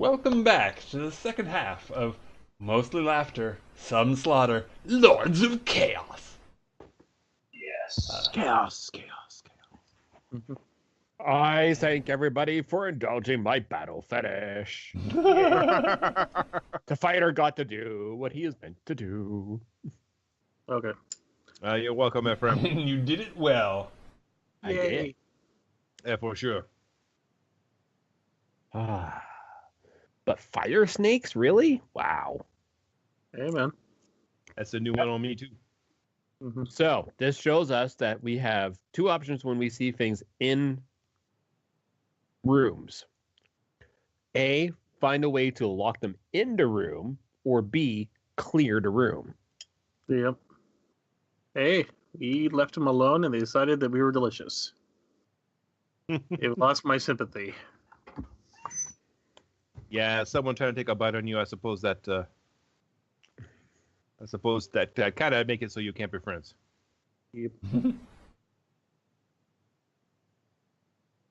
Welcome back to the second half of Mostly Laughter, Some Slaughter, Lords of Chaos. Yes. Chaos. I thank everybody for indulging my battle fetish. Okay. The fighter got to do what he is meant to do. You're welcome, Ephraim. You did it well. I did. Yeah, for sure. But fire snakes, really? Wow. Hey, man. That's a new one on me, too. So this shows us that we have two options when we see things in rooms. A, find a way to lock them into room, or B, clear the room. Yep. Hey, we left them alone and they decided that we were delicious. It lost my sympathy. Yeah, someone trying to take a bite on you. I suppose that kind of make it so you can't be friends. Yep.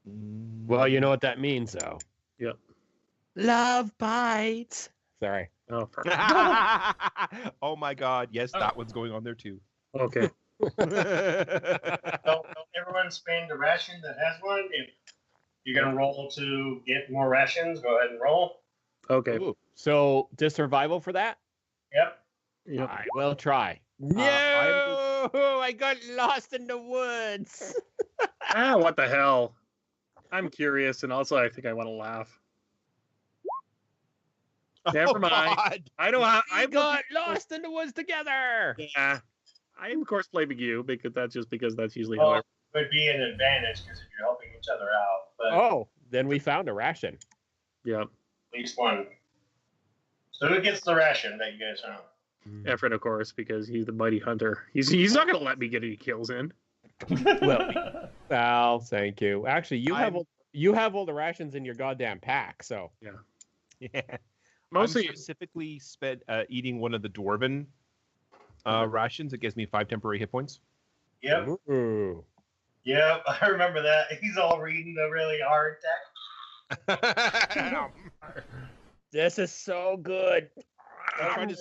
Well, you know what that means, though. Yep. Love bites. Sorry. Oh, Oh my God! Yes, that one's going on there too. okay. Don't everyone spend a ration that has one. If you're going to roll to get more rations, go ahead and roll. Okay. Ooh. So, does survival for that? Yep. Yep. I will try. No! I got lost in the woods. What the hell? I'm curious, and also I think I want to laugh. Never mind. God. I don't have. I got lost in the woods together. Yeah. I am, of course, blaming you because that's usually Well, how I. it would be an advantage because if you're helping each other out, but Oh, then we found a ration. Yeah. at least one. So who gets the ration that you guys found? Efren, of course, because he's the mighty hunter. He's not going to let me get any kills in. Well, thank you. Actually, you have all the rations in your goddamn pack, so. Yeah. Mostly, I'm specifically eating one of the dwarven rations. It gives me 5 temporary hit points. Yep. Ooh. Yep. I remember that. He's all reading the really hard text. This is so good. I'm trying to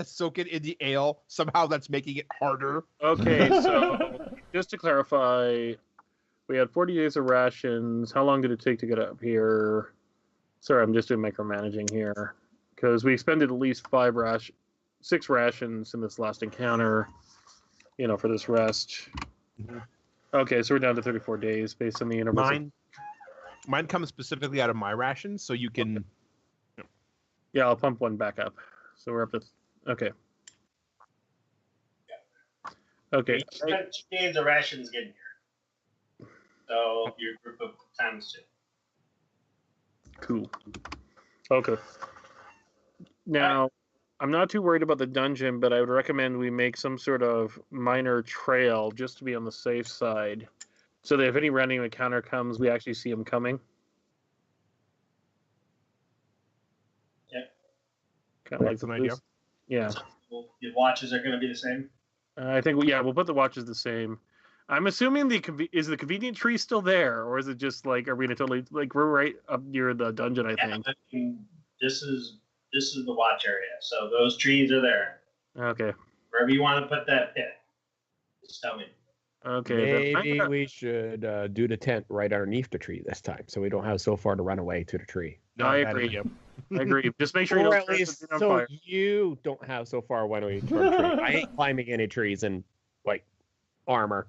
soak it in the ale. Somehow that's making it harder. okay, so just to clarify, we had 40 days of rations. How long did it take to get up here? Sorry, I'm just doing micromanaging here. Because we expended at least 6 rations in this last encounter, for this rest. Mm-hmm. Okay, so we're down to 34 days based on the intervals. Mine comes specifically out of my rations, so you can... Yeah, I'll pump one back up. So we're up to... Okay. Okay. You spent 2 days of rations getting here. So your group of times 2. Cool. Okay. Now, I'm not too worried about the dungeon, but I would recommend we make some sort of minor trail just to be on the safe side, so that if any random encounter comes, we actually see them coming. Yeah. Kind of That's an idea. Yeah. Your watches are going to be the same. I think we'll put the watches the same. I'm assuming is the convenient tree still there, or is it just like are we gonna totally we're right up near the dungeon? I think. I mean, this is the watch area, so those trees are there. Okay. Wherever you want to put that pit, just tell me. Okay. Maybe we should do the tent right underneath the tree this time, so we don't have so far to run away to the tree. I agree. I agree. Just make sure you Or don't at start least the on so fire. you don't have so far run away from the tree. I ain't climbing any trees in armor.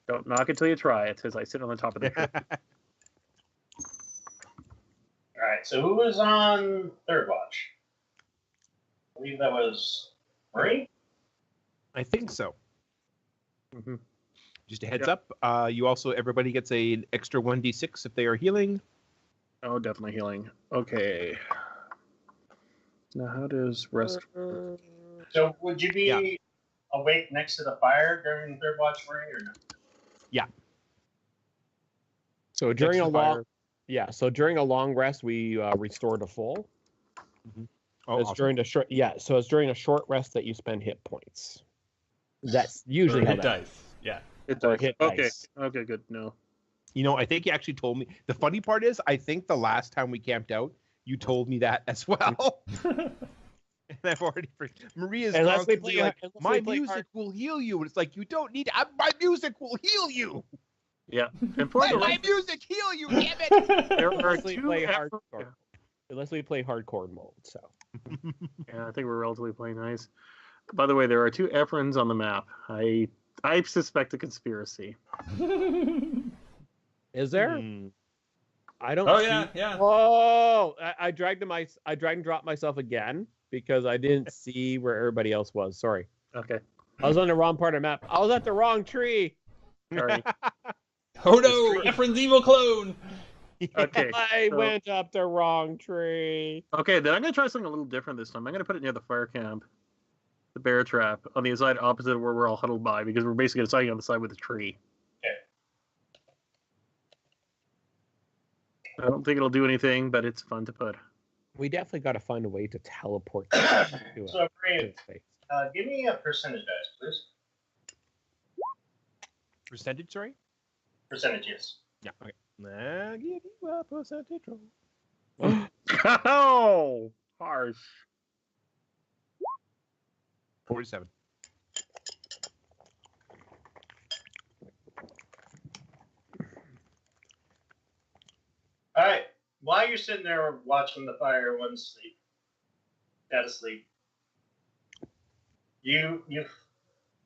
Don't knock it till you try it, as I sit on the top of the tree. All right. So who was on third watch? I believe that was Murray. I think so. Mm-hmm. Just a heads up. Everybody gets an extra 1d6 if they are healing. Oh, definitely healing. Okay. Now, how does rest? So would you be awake next to the fire during the third watch, Murray, or no? Yeah. So during a long rest, we restore to full. Mm-hmm. Oh, It's during it's during a short rest that you spend hit points. That's usually how hit that dice. Yeah. It or does. hit Okay. dice. Okay. Good. No. You know, I think you actually told me. The funny part is, I think the last time we camped out, you told me that as well. And I've already Maria's constantly like, my music will heal you. And it's like, you don't need my music will heal you. Yeah. And for Let the my music heal you, damn it. there are Unless we two play effort- hardcore. Unless we play hardcore mode, so. Yeah, I think we're relatively playing nice. By the way, there are 2 Efrons on the map. I suspect a conspiracy. Is there? Hmm. I don't Oh see... yeah. Oh, I dragged and dropped myself again because I didn't see where everybody else was. Sorry. Okay. I was on the wrong part of the map. I was at the wrong tree. Sorry. Oh no, Efren's evil clone. Okay. I so- went up the wrong tree. Okay, then I'm going to try something a little different this time. I'm going to put it near the fire camp, the bear trap, on the side opposite of where we're all huddled by, because we're basically deciding on the side with the tree. I don't think it'll do anything, but it's fun to put. We definitely got to find a way to teleport to a So, Brave, space. give me a percentage dice, please. Percentage, sorry? Percentages. Yeah, okay. Nah, give you a percentage roll. Oh, harsh. 47. All right. While you're sitting there watching the fire, one sleep, gotta sleep. You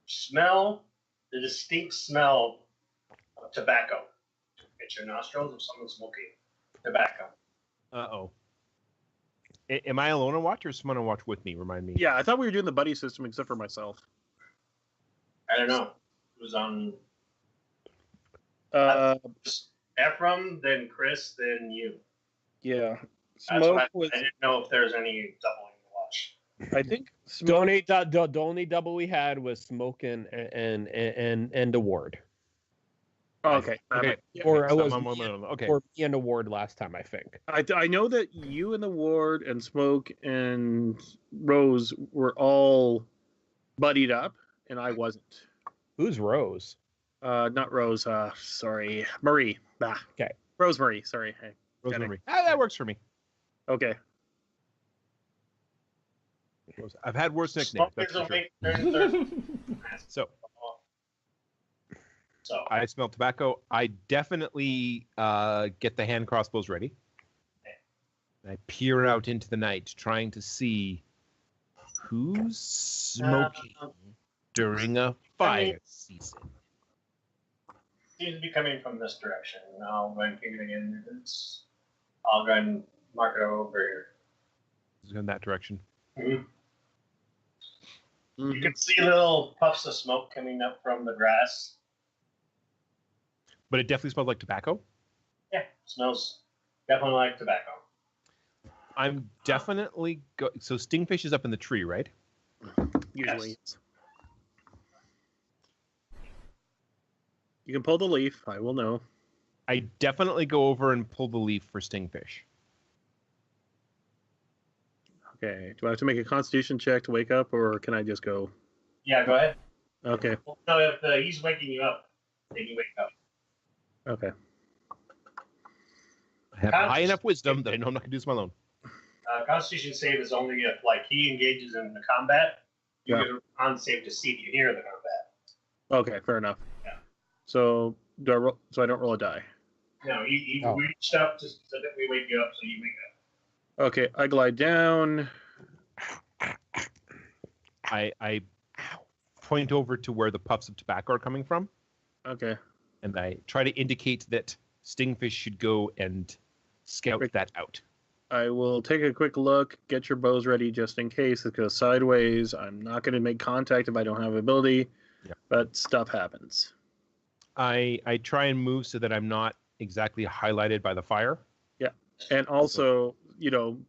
smell the distinct smell of tobacco. It's your nostrils of someone smoking tobacco. Uh-oh. Am I alone on watch or is someone on watch with me? Remind me. Yeah, I thought we were doing the buddy system except for myself. I don't know. It was on Ephraim, then Chris, then you. Yeah. That's Smoke what was. I didn't know if there's any doubling the watch. I think The smoke. only double we had was Smoke and the Ward. Oh, okay. Okay. Or it was Okay. or me and the Ward last time, I think. I know that you and the Ward and Smoke and Rose were all buddied up, and I wasn't. Who's Rose? Not Rose. Sorry, Marie. Bah. Okay. Rosemary. Sorry. Hey. Rosemary. That works for me. Okay. I've had worse nicknames. Smoke That's is for sure. awake during the So So I smell tobacco. I definitely get the hand crossbows ready. I peer out into the night, trying to see who's smoking during a fire season. seems to be coming from this direction. I'll go and figure it in. I'll go and mark it over here. It's in that direction. You can see little puffs of smoke coming up from the grass. But it definitely smells like tobacco. Yeah, smells definitely like tobacco. I'm definitely so Stingfish is up in the tree, right? Usually. Yes. You can pull the leaf. I will know. I definitely go over and pull the leaf for Stingfish. Okay. Do I have to make a Constitution check to wake up, or can I just go? Yeah, go ahead. Okay. Well, no, if he's waking you up, then you wake up. Okay. I have high enough wisdom that I know I'm not going to do this on my own. Constitution save is only if like he engages in the combat. You Yeah. get a con save to see if you hear the combat. Okay. Fair enough. Yeah. So do I roll? So I don't roll a die. No, he Oh. reached up so that we wake you up, so you wake up. Okay. I glide down. I point over to where the puffs of tobacco are coming from, Okay. and I try to indicate that Stingfish should go and scout that out. I will take a quick look. Get your bows ready just in case it goes sideways. I'm not going to make contact if I don't have ability. Yeah. But stuff happens. I try and move so that I'm not exactly highlighted by the fire. And also,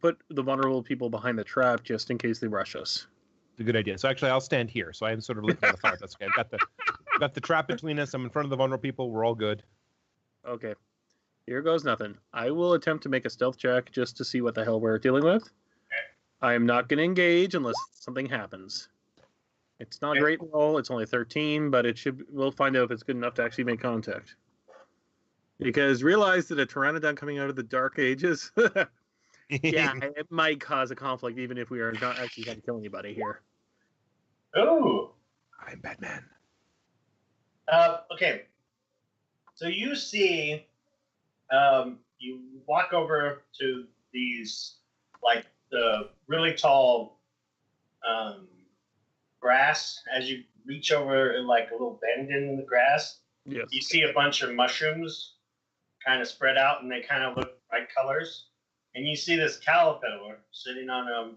put the vulnerable people behind the trap just in case they rush us. It's a good idea. So actually, I'll stand here. So I'm sort of looking at the fire. That's okay. I've got the trap between us. I'm in front of the vulnerable people. We're all good. Okay. Here goes nothing. I will attempt to make a stealth check just to see what the hell we're dealing with. I am not going to engage unless something happens. It's not a great roll. It's only 13, but we'll find out if it's good enough to actually make contact. Because realize that a pteranodon coming out of the Dark Ages, yeah, it might cause a conflict even if we are not actually trying to kill anybody here. Oh. I'm Batman. Okay. So you see, you walk over to these, like the really tall grass. As you reach over, like a little bend in the grass, Yes. you see a bunch of mushrooms kind of spread out, and they kind of look bright colors. And you see this caterpillar sitting on a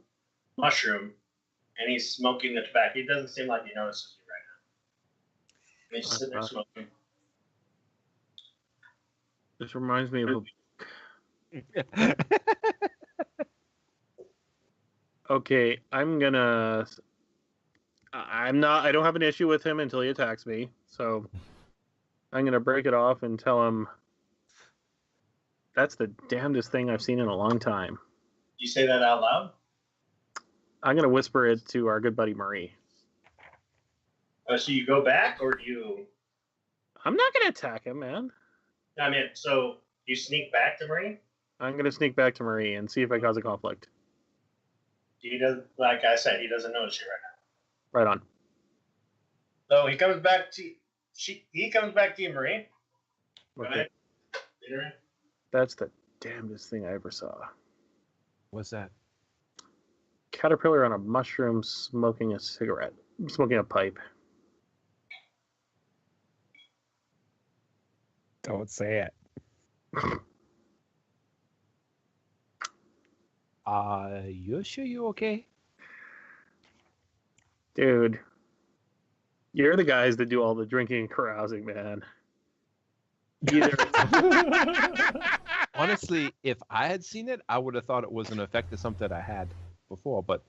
mushroom, and he's smoking the tobacco. He doesn't seem like he notices you right now. He's sitting there smoking. This reminds me of okay, I don't have an issue with him until he attacks me. So I'm gonna break it off and tell him that's the damnedest thing I've seen in a long time. You say that out loud? I'm gonna whisper it to our good buddy Marie. So you go back, or do you? I'm not gonna attack him, man. I mean, so you sneak back to Marie? I'm gonna sneak back to Marie and see if I cause a conflict. He does, like I said, he doesn't notice you right now. Right on. So he comes back to he comes back to you, Marie. Go Okay. ahead. Peter. That's the damnedest thing I ever saw. What's that? Caterpillar on a mushroom smoking a cigarette. Smoking a pipe. Don't say it. You sure you okay? Dude. You're the guys that do all the drinking and carousing, man. Either Honestly, if I had seen it, I would have thought it was an effect of something I had before. But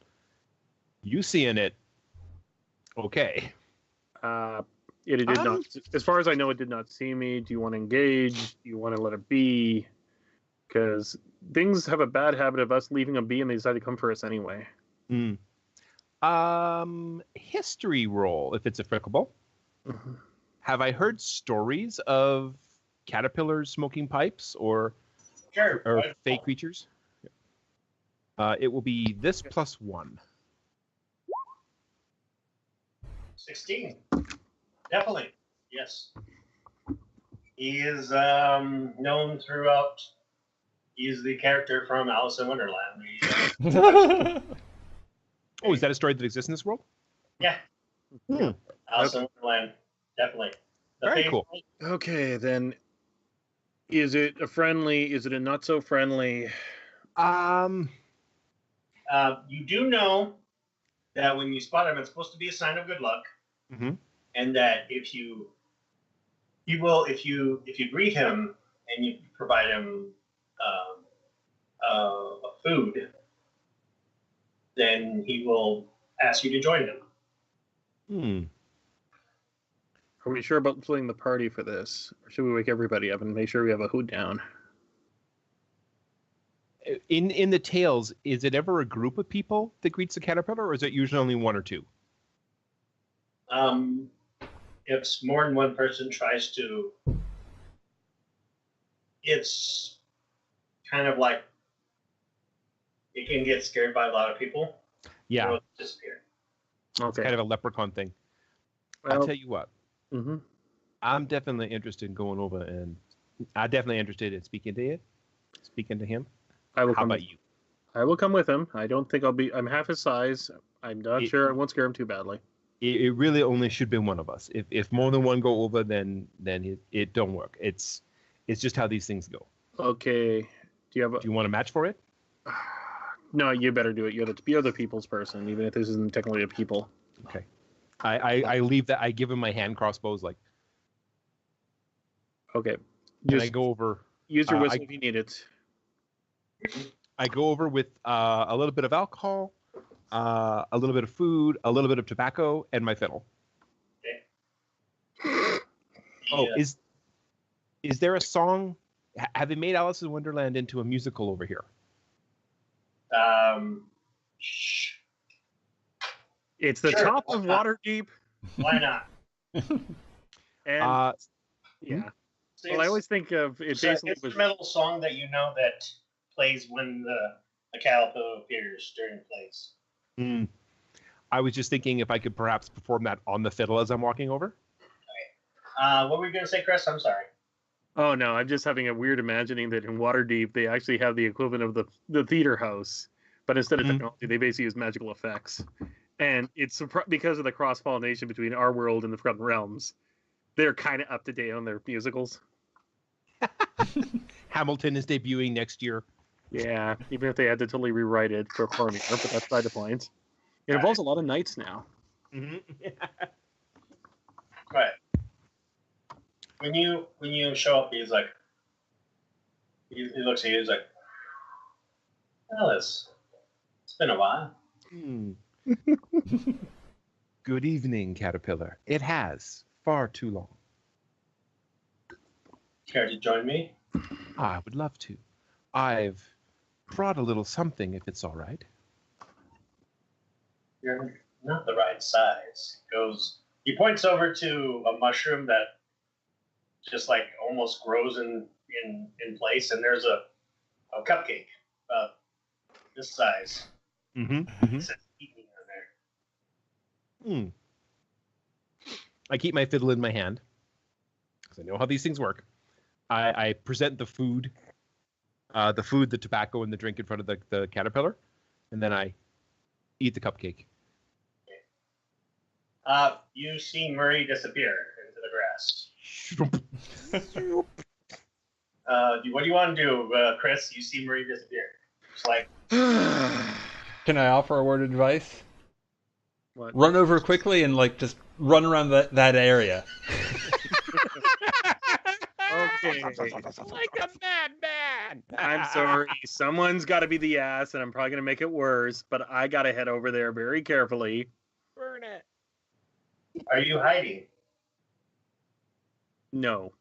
you seeing it, okay. it did not, as far as I know, it did not see me. Do you want to engage? Do you want to let it be? Because things have a bad habit of us leaving them be, and they decide to come for us anyway. History roll, if it's applicable. Mm-hmm. Have I heard stories of caterpillars smoking pipes or Sure. fake creatures? It will be this plus 1. 16. Definitely. Yes. He is known throughout. He is the character from Alice in Wonderland. Oh, is that a story that exists in this world? Yeah. Hmm. Alice in Wonderland. Definitely. Very cool. Okay, then. Is it a friendly? Is it a not so friendly? You do know that when you spot him, it's supposed to be a sign of good luck, and that if you greet him and you provide him food, then he will ask you to join him. Are we sure about splitting the party for this? Or should we wake everybody up and make sure we have a hood down? In the tales, is it ever a group of people that greets a caterpillar, or is it usually only one or two? If more than one person tries to, it's kind of like it can get scared by a lot of people. Yeah, It'll disappear. Okay. it's kind of a leprechaun thing. Well, I'll tell you what. Mm-hmm. I'm definitely interested in going over, and I'm definitely interested in speaking to him. I will How come. about you? I will come with him. I don't think I'll be. I'm half his size. I'm not sure. I won't scare him too badly. It really only should be one of us. If more than one go over, then it don't work. It's just how these things go. Okay. Do you want a match for it? No, you better do it. You're the people's person, even if this isn't technically a people. Okay. I leave that. I give him my hand crossbows. Like, okay. Just I go over. Use your whistle if you need it. I go over with a little bit of alcohol, a little bit of food, a little bit of tobacco, and my fiddle. Okay. Oh, is there a song? Have they made Alice in Wonderland into a musical over here? It's the top of Waterdeep. Why not? And yeah. Well, I always think of it it's an basically was instrumental song that you know that plays when the caterpillar appears during plays. I was just thinking if I could perhaps perform that on the fiddle as I'm walking over. What were you gonna say, Chris? I'm sorry. Oh no, I'm just having a weird imagining that in Waterdeep they actually have the equivalent of the theater house, but instead of technology, they basically use magical effects. And it's because of the cross pollination between our world and the Forgotten Realms, they're kind of up to date on their musicals. Hamilton is debuting next year. Yeah, even if they had to totally rewrite it for Cormier, but that's by the point. It involves a lot of knights now. Right. When you show up, he's like, he looks at you. He's like, Alice, it's been a while. Good evening, Caterpillar. It has far too long. Care to join me? I would love to. I've brought a little something, if it's all right. You're not the right size. He points over to a mushroom that just like almost grows in place, and there's a cupcake about this size. It says eating on there. I keep my fiddle in my hand because I know how these things work. I present the food, the tobacco, and the drink in front of the caterpillar, and then I eat the cupcake. You see Murray disappear into the grass. What do you want to do, Chris? You see Murray disappear. It's like, Can I offer a word of advice? What? Run over quickly and like just run around that area. Okay. Like a madman. I'm sorry. Someone's got to be the ass, and I'm probably going to make it worse, but I got to head over there very carefully. Burn it. are you hiding? No.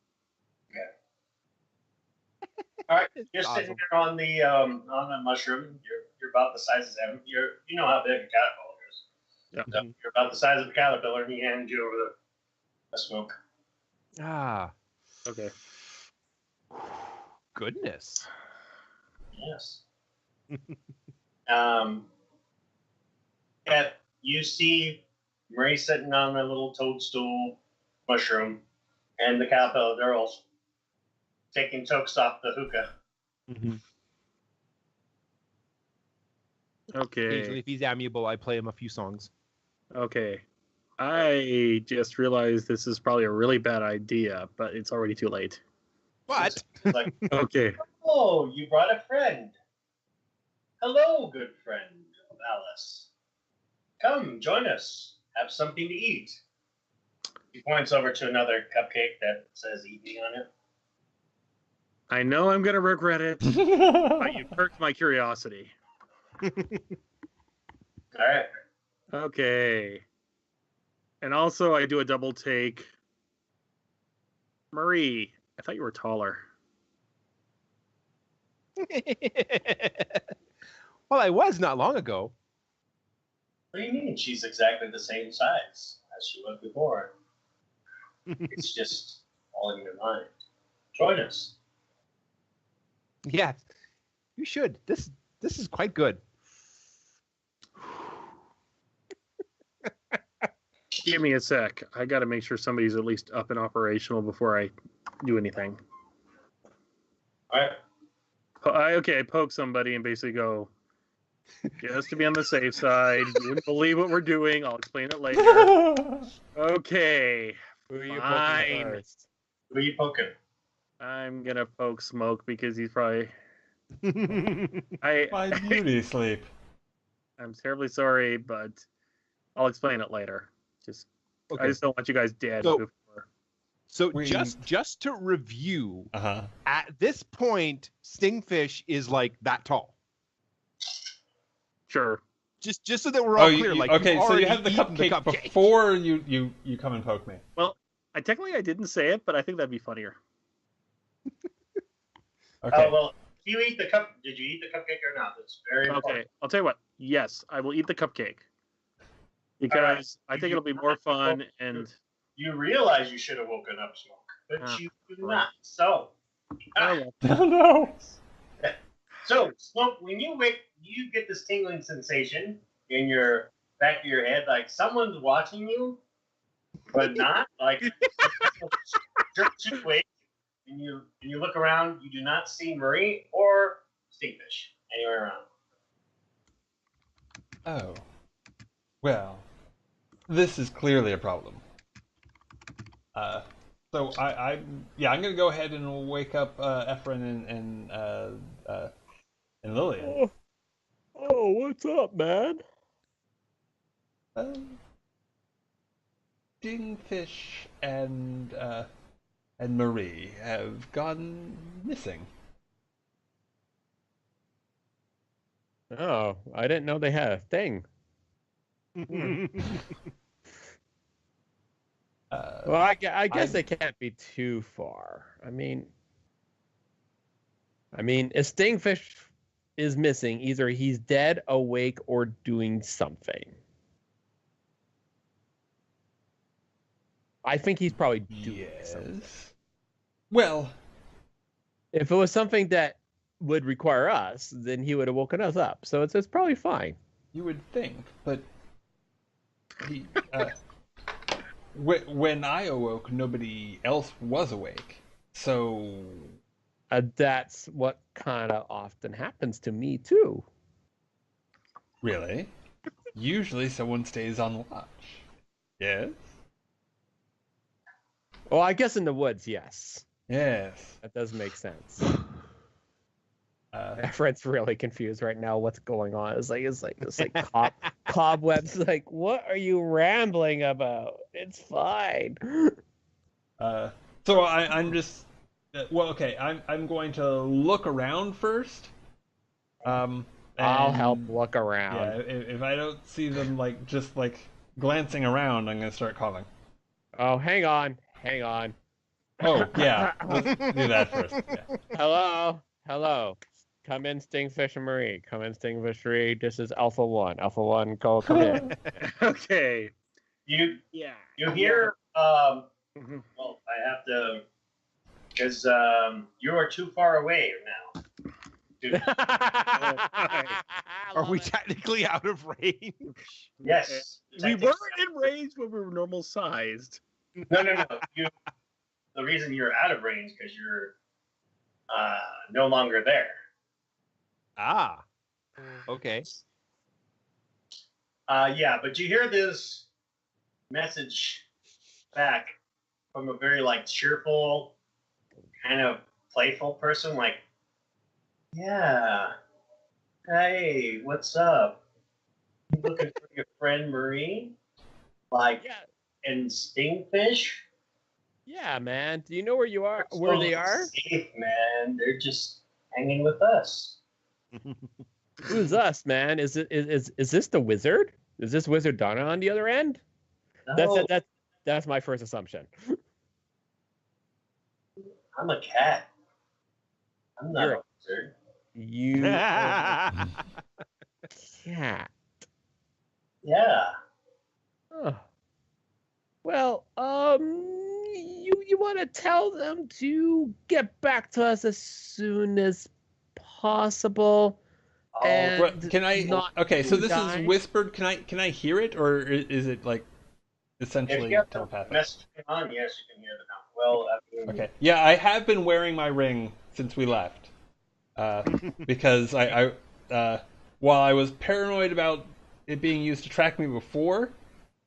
All right, you're Awesome. sitting there on the mushroom. You're about the size of them. You know how big a caterpillar is. Yeah. So you're about the size of a caterpillar, and he hands you over the smoke. Ah, Okay. goodness. Yes. You see Murray sitting on a little toadstool mushroom, and the caterpillar, they're all taking tokes off the hookah. Occasionally, Okay. if he's amiable, I play him a few songs. Okay. I just realized this is probably a really bad idea, but it's already too late. What? It's like, Okay. oh, you brought a friend. Hello, good friend of Alice. Come, join us. Have something to eat. He points over to another cupcake that says eating on it. I know I'm going to regret it, but you perked my curiosity. All right. Okay. And also, I do a double take. Marie, I thought you were taller. Well, I was not long ago. What do you mean? She's exactly the same size as she was before. It's just all in your mind. Join us. Yeah, you should. This is quite good. Give me a sec. I got to make sure somebody's at least up and operational before I do anything. All right. I poke somebody and basically go, just to be on the safe side. You wouldn't believe what we're doing. I'll explain it later. Okay. Who are you Fine. poking first? Who are you poking? I'm going to poke Smoke because he's probably... My beauty sleep. I'm terribly sorry, but I'll explain it later. I just don't want you guys dead So- before. So We- just to review, Uh-huh. at this point, Stingfish is like that tall. Sure. Just so that we're all clear. Okay, so you have the eaten cupcake before you come and poke me. Well, I didn't say it, but I think that'd be funnier. Okay. Well, you eat the cup. Did you eat the cupcake or not? That's very important. Okay, I'll tell you what. Yes, I will eat the cupcake. Because I think it'll be more fun and... You realize you should have woken up, Smoke. but you do not. So, Oh, Oh no! so Smoke, when you wake, you get this tingling sensation in your back of your head, like someone's watching you, but not. Like jerks you awake, and you look around, you do not see Marie or Stingfish anywhere around. Oh. Well, this is clearly a problem. So I'm gonna go ahead and wake up Efren and Lillian. Oh, what's up, man? Stingfish and Marie have gone missing. Oh, I didn't know they had a thing. Well, I guess they can't be too far. I mean, if Stingfish is missing, either he's dead, awake, or doing something. I think he's probably doing something. Well, If it was something that would require us, then he would have woken us up. So it's probably fine. you would think, but he, when I awoke, nobody else was awake. So That's what kind of often happens to me too. really, usually someone stays on watch. Yes. Well, I guess in the woods, yes, Yes. that does make sense. Fred's really confused right now. What's going on? It's like cobwebs. Like, what are you rambling about? It's fine. So I'm just well, okay. I'm going to look around first. I'll and, help look around. Yeah, if I don't see them just glancing around, I'm gonna start calling. Oh, hang on. Oh yeah, let's do that first. Yeah. Hello. Come in, Stingfish and Marie. Come in, Stingfish Marie. This is Alpha 1. Alpha 1, come in. okay. You Yeah. hear well, I have to because you are too far away now. Are we technically out of range? Yes. We weren't in range when we were normal sized. No. The reason you're out of range because you're no longer there. Ah. Okay. Yeah, but you hear this message back from a very cheerful, kind of playful person, like, yeah, hey, what's up? You looking for your friend Marie? Yeah. And Stingfish? Yeah, man. Do you know where you are? Where they are? Safe, man. They're just hanging with us. Who's us, man? Is this the wizard? Is this Wizard Donna on the other end? No, That's my first assumption. I'm a cat. I'm not You're a wizard. You are a cat. Yeah. Oh. Well, you want to tell them to get back to us as soon as possible. And Can I? not Okay, so this die? is whispered. Can I hear it, or is it essentially If you have the telepathic? message on, yes, you can hear the sound. Well, I mean, Okay. Yeah, I have been wearing my ring since we left, because I while I was paranoid about it being used to track me before,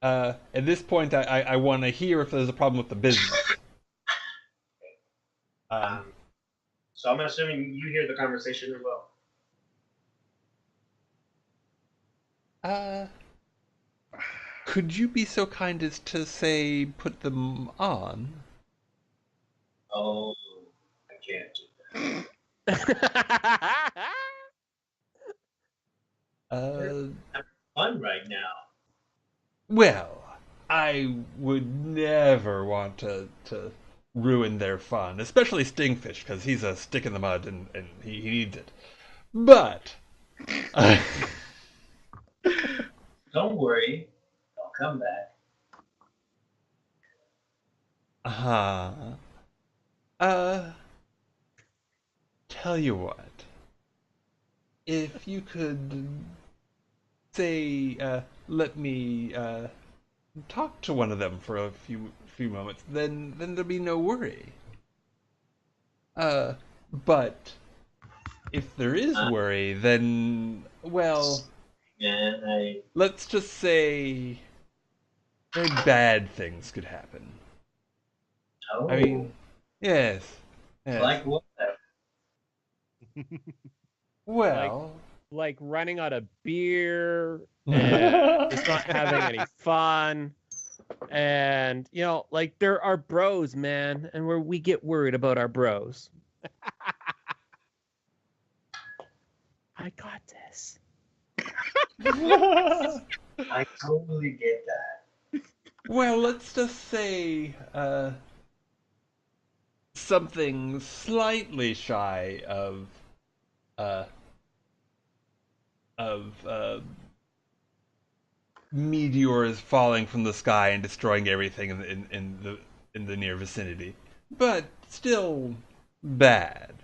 at this point I want to hear if there's a problem with the business. So I'm assuming you hear the conversation as well. Could you be so kind as to say put them on? Oh, I can't do that. Fun right now. Well, I would never want to ruin their fun, especially Stingfish, because he's a stick in the mud and he needs it. But Don't worry, I'll come back. Uh, tell you what. If you could say, let me talk to one of them for a few moments, then there'll be no worry. But if there is worry, then well, And let's just say very bad things could happen. oh, I mean, yes, yes. like what? Well, Like running out of beer and just not having any fun. And like there are bros, man, and where we get worried about our bros. I got this. I totally get that. well, let's just say something slightly shy uh, of meteors falling from the sky and destroying everything in the near vicinity, but still bad.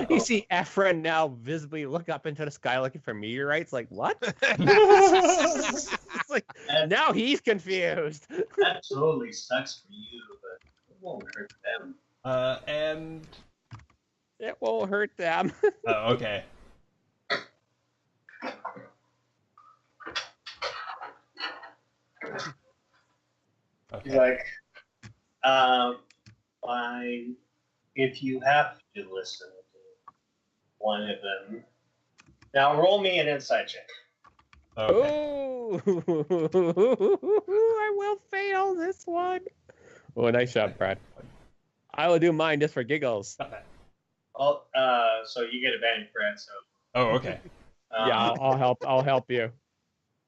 You see Efren now visibly look up into the sky looking for meteorites. Like what? It's like now he's confused. That totally sucks for you, but it won't hurt them. And It won't hurt them. okay. He's Okay. like, fine. If you have to listen to one of them, now roll me an insight check. Okay. I will fail this one. Oh, nice job, Brad. I will do mine just for giggles. Oh, so you get advantage, Brad. So Oh, okay. Yeah, I'll help. I'll help you.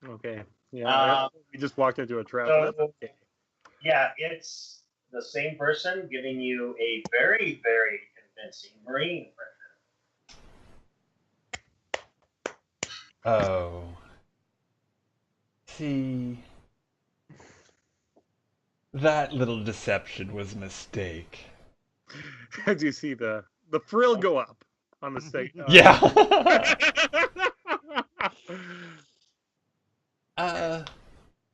Okay. Yeah. We just walked into a trap. so- That's okay. yeah, it's the same person giving you a very, very convincing marine impression. Oh. See, that little deception was a mistake. As you see the frill go up on the stage. Yeah.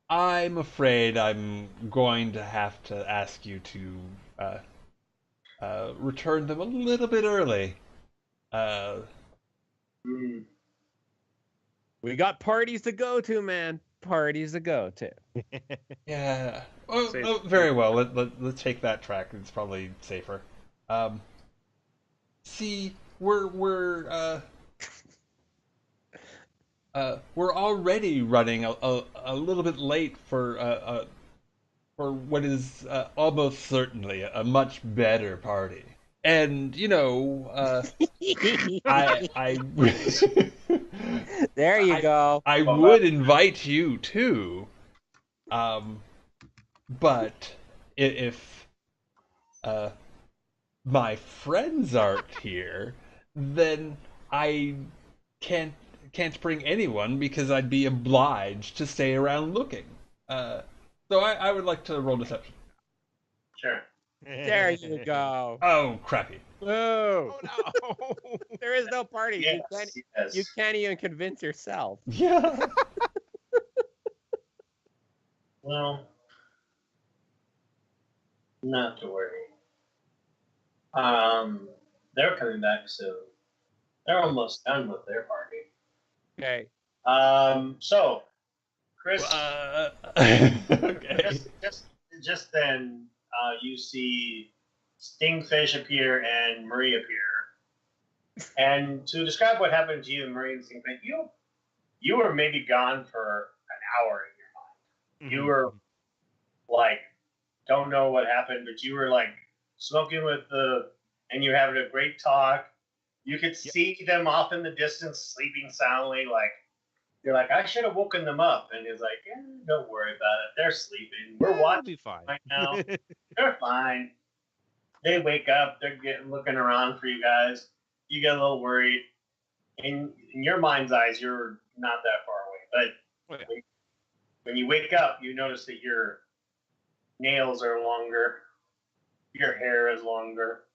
I'm afraid I'm going to have to ask you to return them a little bit early. Hmm. We got parties to go to, man. Parties to go to. Yeah. Oh, Safe. oh, very well. Let's take that track. It's probably safer. See, we're already running a little bit late for what is almost certainly a much better party. And I There you go. I would invite you too. But if my friends aren't here, then I can't bring anyone because I'd be obliged to stay around looking. So I would like to roll deception. Sure. There you go. Oh, crappy. Woo. Oh no! There is no party. Yes, yes. You can't even convince yourself. Yeah. Well, not to worry. They're coming back soon. They're almost done with their party. Okay. So, Chris, Okay. just then, you see Stingfish appear and Marie appear. And to describe what happened to you and Marie and Stingfish, you were maybe gone for an hour in your mind. You were like, don't know what happened, but you were like smoking and you're having a great talk. You could see them off in the distance, sleeping soundly. Like you're like, I should have woken them up. And he's like, yeah, don't worry about it. They're sleeping. We're That'll watching be fine. right now. They're fine. They wake up. They're looking around for you guys. You get a little worried. In your mind's eyes, you're not that far away. But Oh, yeah. when you wake up, you notice that your nails are longer. Your hair is longer.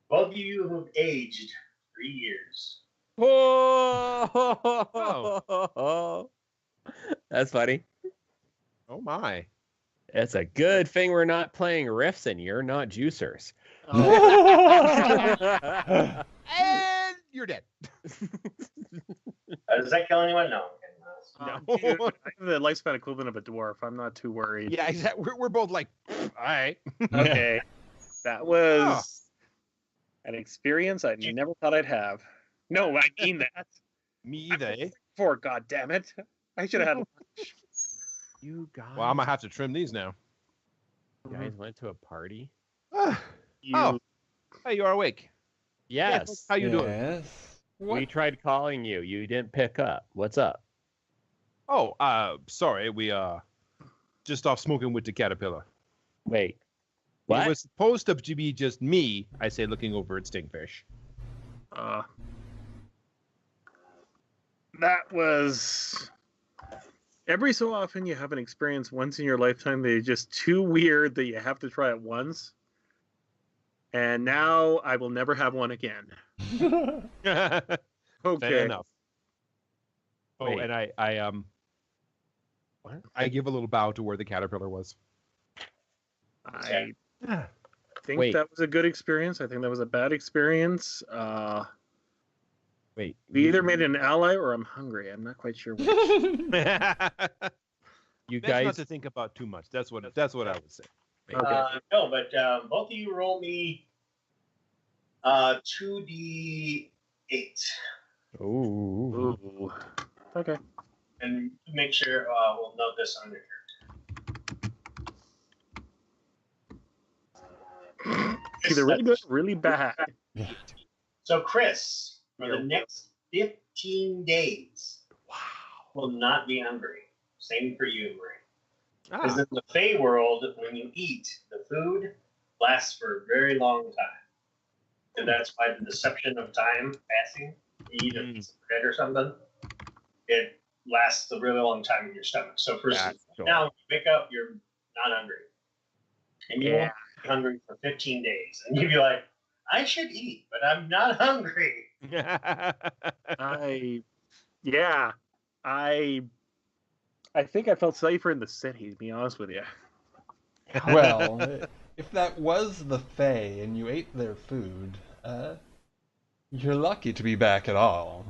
Both of you have aged 3 years. Whoa! That's funny. Oh my. It's a good thing we're not playing riffs and you're not juicers. And you're dead. Does that kill anyone? No. Dude, I have the lifespan equivalent of a dwarf. I'm not too worried. Yeah, exactly. We're both like, all right. Okay. That was an experience I never thought I'd have. No, I mean that. Me either, eh? For God damn it. I should have had lunch. You guys, Well, I'm gonna have to trim these now. went to a party? You, Oh, hey, you are awake. Yes. How you doing? Yes. We What? tried calling you. You didn't pick up. What's up? Oh, sorry, we just off smoking with the caterpillar. Wait. It What? was supposed to be just me, I say, looking over at Stingfish. that was... Every so often you have an experience once in your lifetime that is just too weird that you have to try it once. And now I will never have one again. Fair Okay. enough. Oh, Wait. and I give a little bow to where the caterpillar was. I think Wait. that was a good experience. I think that was a bad experience. Wait. We either made an ally or I'm hungry. I'm not quite sure which. You Best guys. not to think about too much. That's what I would say. No, but both of you roll me 2d8 Ooh. Ooh. Okay. and make sure we'll note this on your Either really good or really bad. So, Chris, for the next 15 days, will not be hungry. Same for you, Marie. Because in the Fey world, when you eat, the food lasts for a very long time. And that's why the deception of time passing, you eat a piece of bread or something, it lasts a really long time in your stomach. So for now, you wake up, you're not hungry. And you won't be hungry for 15 days. And you'd be like, I should eat, but I'm not hungry. I think I felt safer in the city, to be honest with you. Well, if that was the Fae and you ate their food, you're lucky to be back at all.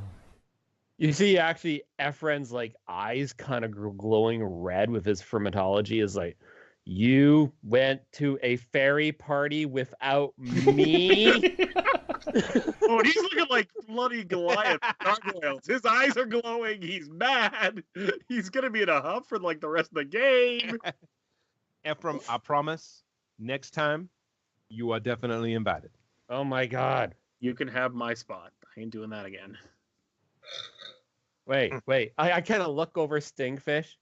You see, actually, Ephraim's like eyes kind of glowing red with his fermentology. Is like, you went to a fairy party without me. Oh, he's looking like bloody Goliath gargoyles. His eyes are glowing. He's mad. He's gonna be in a huff for like the rest of the game. Ephraim, I promise, next time, you are definitely invited. Oh my god. You can have my spot. I ain't doing that again. Wait. I kind of look over Stingfish.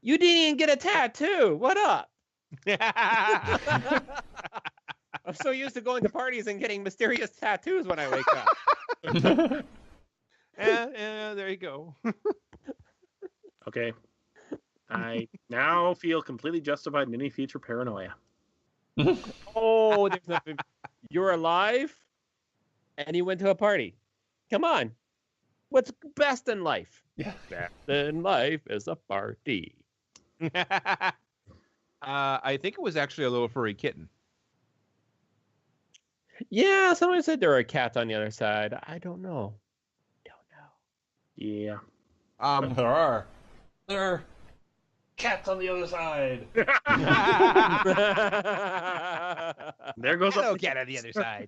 You didn't even get a tattoo. What up? I'm so used to going to parties and getting mysterious tattoos when I wake up. Yeah, there you go. Okay. I now feel completely justified in any future paranoia. Oh, there's nothing. You're alive, and you went to a party. Come on. What's best in life? Yeah. Best in life is a party. I think it was actually a little furry kitten. Yeah, someone said there were cats on the other side. I don't know. Yeah. There are cats on the other side. There goes Hello, up cat on the other side.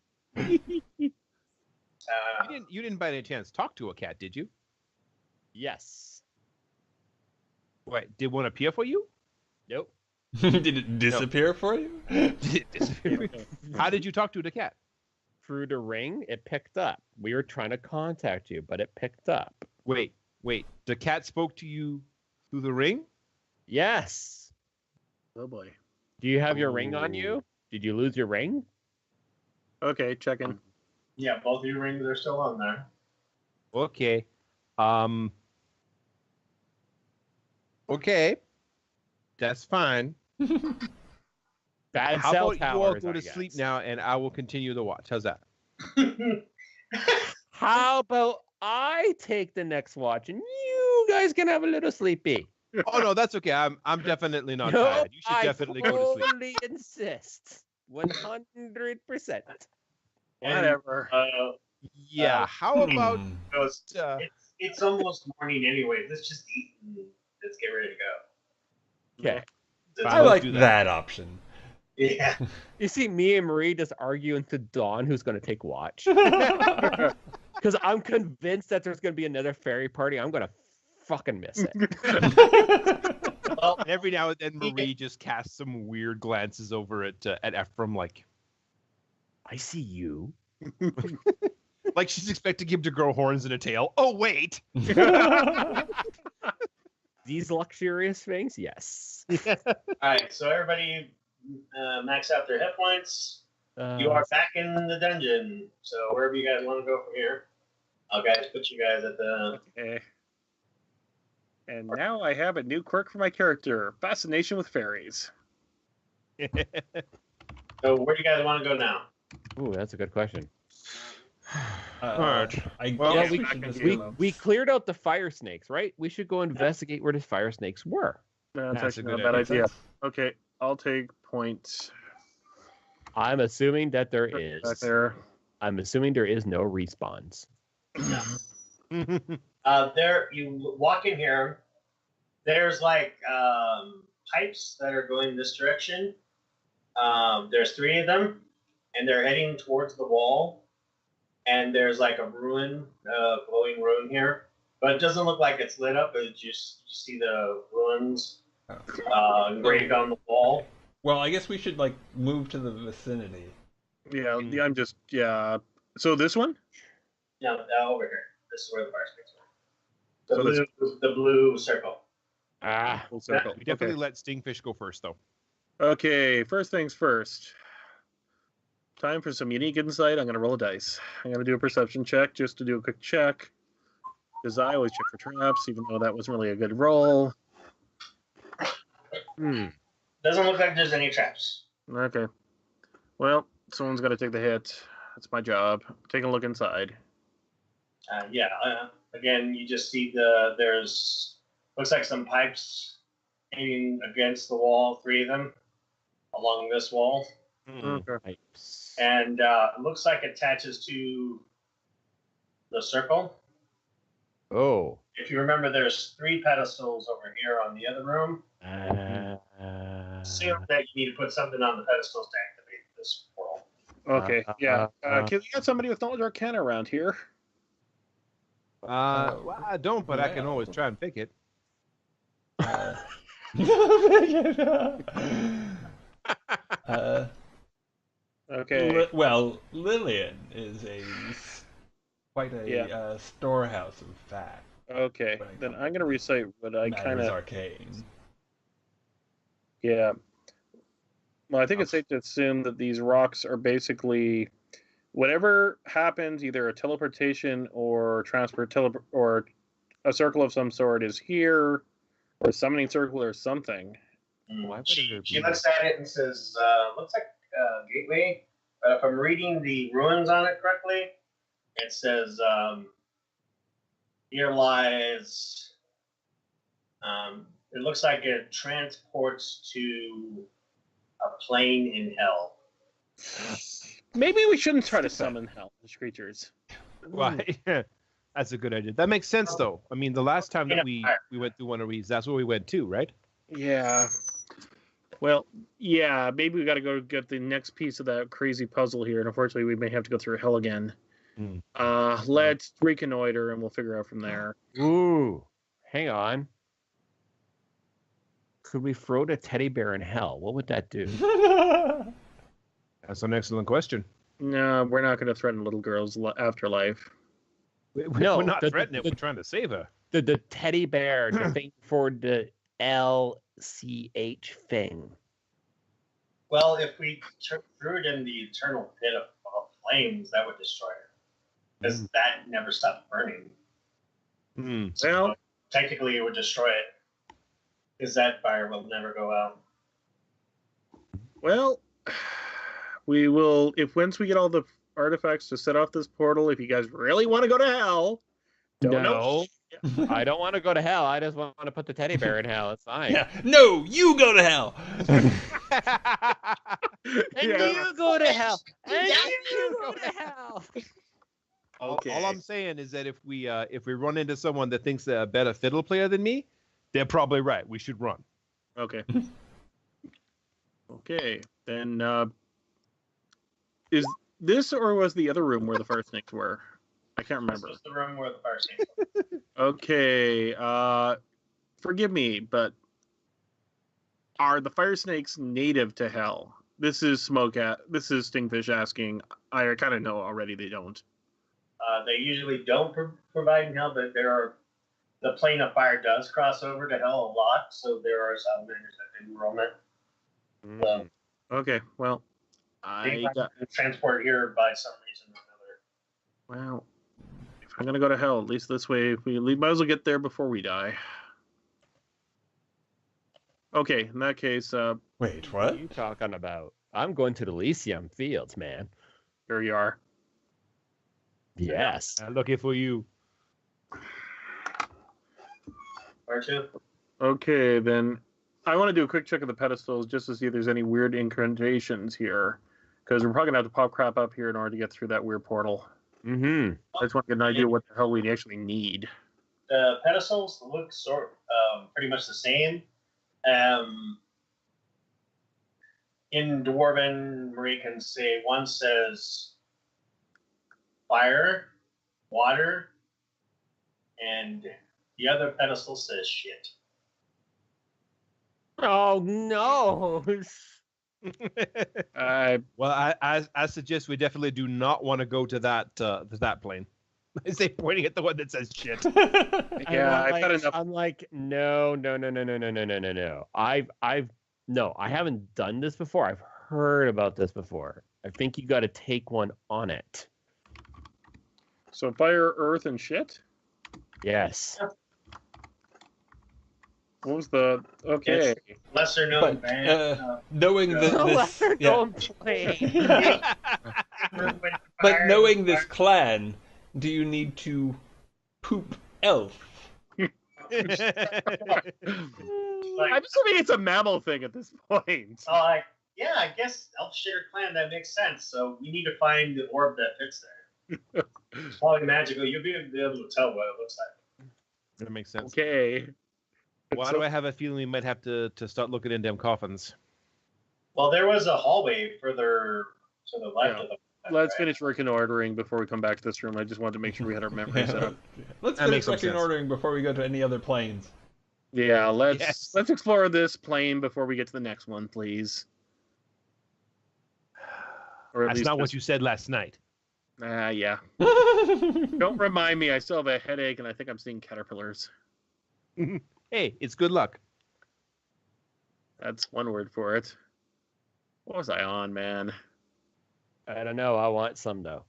You didn't by any chance talk to a cat, did you? Yes. Wait, did one appear for you? Nope. Did it disappear for you? How did you talk to the cat? Through the ring, it picked up. We were trying to contact you, but it picked up. Wait. The cat spoke to you through the ring? Yes. Oh boy. Do you have your ring on you? Did you lose your ring? Okay, check in. Yeah, both of your rings are still on there. Okay. Okay. That's fine. Bad How cell about you all towers, go I to sleep guess. now, and I will continue the watch. How's that? How about I take the next watch and you guys can have a little sleepy? Oh no, that's okay. I'm definitely not Nope, tired. You should definitely go to sleep. I totally insist. 100%. Whatever. Yeah. How about Goes, uh, it's almost morning anyway. Let's just eat and let's get ready to go. Okay. I Let's like do that. that. Option. Yeah. You see me and Marie just arguing to dawn who's going to take watch. Because I'm convinced that there's going to be another fairy party. I'm going to fucking miss it. Well, and every now and then Marie just casts some weird glances over at Ephraim, like I see you. like she's expecting him to grow horns and a tail. Oh wait. These luxurious things? Yes. all right. So everybody max out their hit points. You are back in the dungeon. So wherever you guys want to go from here, I'll guys put you guys at the. Okay. And now I have a new quirk for my character: fascination with fairies. So where do you guys want to go now? Ooh, that's a good question. I Well, guess we- we should just we- go. We cleared out the fire snakes, right? We should go investigate where the fire snakes were. No, that's That's a actually good not a bad idea. idea. Okay, I'll take point I'm assuming that there back is. there. I'm assuming there is no respawns. There, you walk in here. There's like pipes that are going this direction. There's 3 of them, and they're heading towards the wall. And there's like a ruin, glowing ruin here, but it doesn't look like it's lit up. It's just you see the ruins engraved on the wall. Well, I guess we should like move to the vicinity. Yeah, I'm just So this one? No, over here. This is where the fire space So is. The blue circle. Ah, Full circle. We definitely let Stingfish go first, though. Okay, first things first. Time for some unique insight. I'm going to roll a dice. I'm going to do a perception check just to do a quick check. Because I always check for traps, even though that wasn't really a good roll. Doesn't look like there's any traps. Okay. Well, someone's got to take the hit. That's my job. Taking a look inside. Again, you just see there's looks like some pipes hanging against the wall, 3 of them along this wall. Okay. pipes. And it looks like it attaches to the circle. Oh. If you remember, there's 3 pedestals over here on the other room. Assume that you need to put something on the pedestals to activate this portal. Okay, yeah. Can you got somebody with knowledge arcana around here? Well, I don't, but I can always try and pick it. Okay. Well, Lillian is quite a Yeah. storehouse of fact. Okay. Right. Then I'm going to recite what I kind Matters of... arcane. Yeah. Well, I think it's safe to assume that these rocks are basically whatever happens, either a teleportation or or a circle of some sort is here, or a summoning circle or something. Why would She there she be looks at it and says, looks like a gateway. But if I'm reading the ruins on it correctly, it says, here lies, it looks like it transports to a plane in hell. Maybe we shouldn't try to summon hellish creatures. Why? That's a good idea. That makes sense, though. I mean, the last time that we went through one of these, that's where we went to, right? Yeah. Well, yeah, maybe we got to go get the next piece of that crazy puzzle here, and unfortunately, we may have to go through hell again. Let's reconnoiter, and we'll figure out from there. Ooh. Hang on. Could we throw the teddy bear in hell? What would that do? That's an excellent question. No, we're not going to threaten little girl's afterlife. No, we're not the- threatening the- it. We're trying to save her. The teddy bear, the thing for the LCH thing. Well, if we threw it in the eternal pit of flames, that would destroy it. Because that never stopped burning. Well, Technically, it would destroy it. Because that fire will never go out. well, we will, if once we get all the artifacts to set off this portal, if you guys really want to go to hell, don't know. No, I don't want to go to hell. I just want to put the teddy bear in hell. It's fine. Yeah. No, you go to hell. And you go to hell. And you go to hell. Okay. All I'm saying is that if we run into someone that thinks they're a better fiddle player than me, they're probably right. We should run. Okay. Okay. Then is this or was the other room where the fire snakes were? I can't remember. This was the room where the fire snakes were. Okay. Forgive me, but are the fire snakes native to hell? This is This is Stingfish asking. I kind of know already they don't. They usually don't provide in hell, but the plane of fire does cross over to hell a lot, so there are salamanders that do roam it. So Okay, well, they transport here by some reason or another. well, if I'm gonna go to hell, at least this way, we might as well get there before we die. Okay, in that case, Wait, What what? are you talking about? I'm going to the Elysium Fields, man. here you are. Yes. I'm looking for you. Where to? Okay, then I want to do a quick check of the pedestals just to see if there's any weird incantations here, because we're probably gonna have to pop crap up here in order to get through that weird portal. Mm-hmm. I just want to get an idea what the hell we actually need. The pedestals look pretty much the same. In Dwarven, Marie can say one says fire, water, and the other pedestal says shit. Oh no. Well, I suggest we definitely do not want to go to that plane. I say pointing at the one that says shit. Yeah, I've had enough. I'm like, no. I haven't done this before. I've heard about this before. I think you got to take one on it. So fire, earth, and shit. Yes. What was the okay? Yes. Lesser known But band. knowing that this, yeah. Don't play. But knowing this clan, do you need to poop elf? I'm assuming it's a mammal thing at this point. So yeah, I guess Elfshire clan, that makes sense. So we need to find the orb that fits there. It's probably magical. You'll be able to tell what it looks like. That makes sense. Okay. Why do I have a feeling we might have to start looking in them coffins? Well, there was a hallway further to the left of the. Let's finish reconnoitering before we come back to this room. I just wanted to make sure we had our memory set up. Let's That finish makes some sense. ordering before we go to any other planes. Yeah, let's Yes. explore this plane before we get to the next one, please. Or at That's least not what you said last night. Yeah. Don't remind me. I still have a headache, and I think I'm seeing caterpillars. Hey, it's good luck. That's one word for it. What was I on, man? I don't know. I want some though.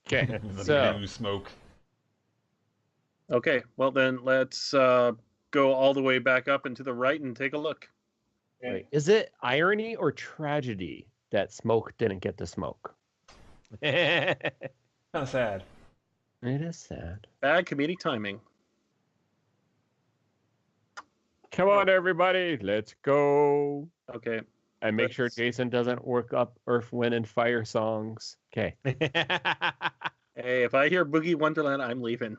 Okay. The So blue smoke. Okay, well then let's go all the way back up and to the right and take a look. wait, is it irony or tragedy that Smoke didn't get to smoke? Kind of sad. It is sad. Bad comedic timing. Come on, everybody, let's go. Okay. And make sure Let's- Jason doesn't work up Earth, Wind, and Fire songs. Okay. Hey, if I hear Boogie Wonderland, I'm leaving.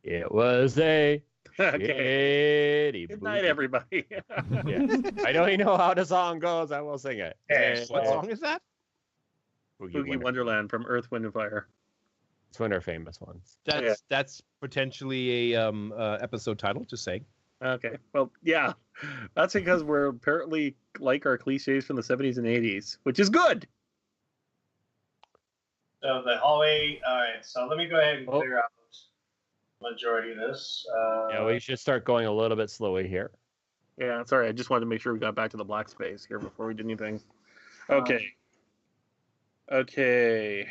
It was a Okay. shitty Good night, boogie. everybody. Yeah. I don't even know how the song goes. I will sing it. Yes. What song is that? Boogie Wonderland from Earth, Wind, and Fire. It's one of our famous ones. That's potentially a episode title. Just saying. Okay. Well, yeah. That's because we're apparently like our cliches from the 70s and 80s, which is good. So the hallway. All right. So let me go ahead and Oh. clear out majority of this. Yeah, we should start going a little bit slowly here. Yeah, sorry. I just wanted to make sure we got back to the black space here before we did anything. Okay. Okay.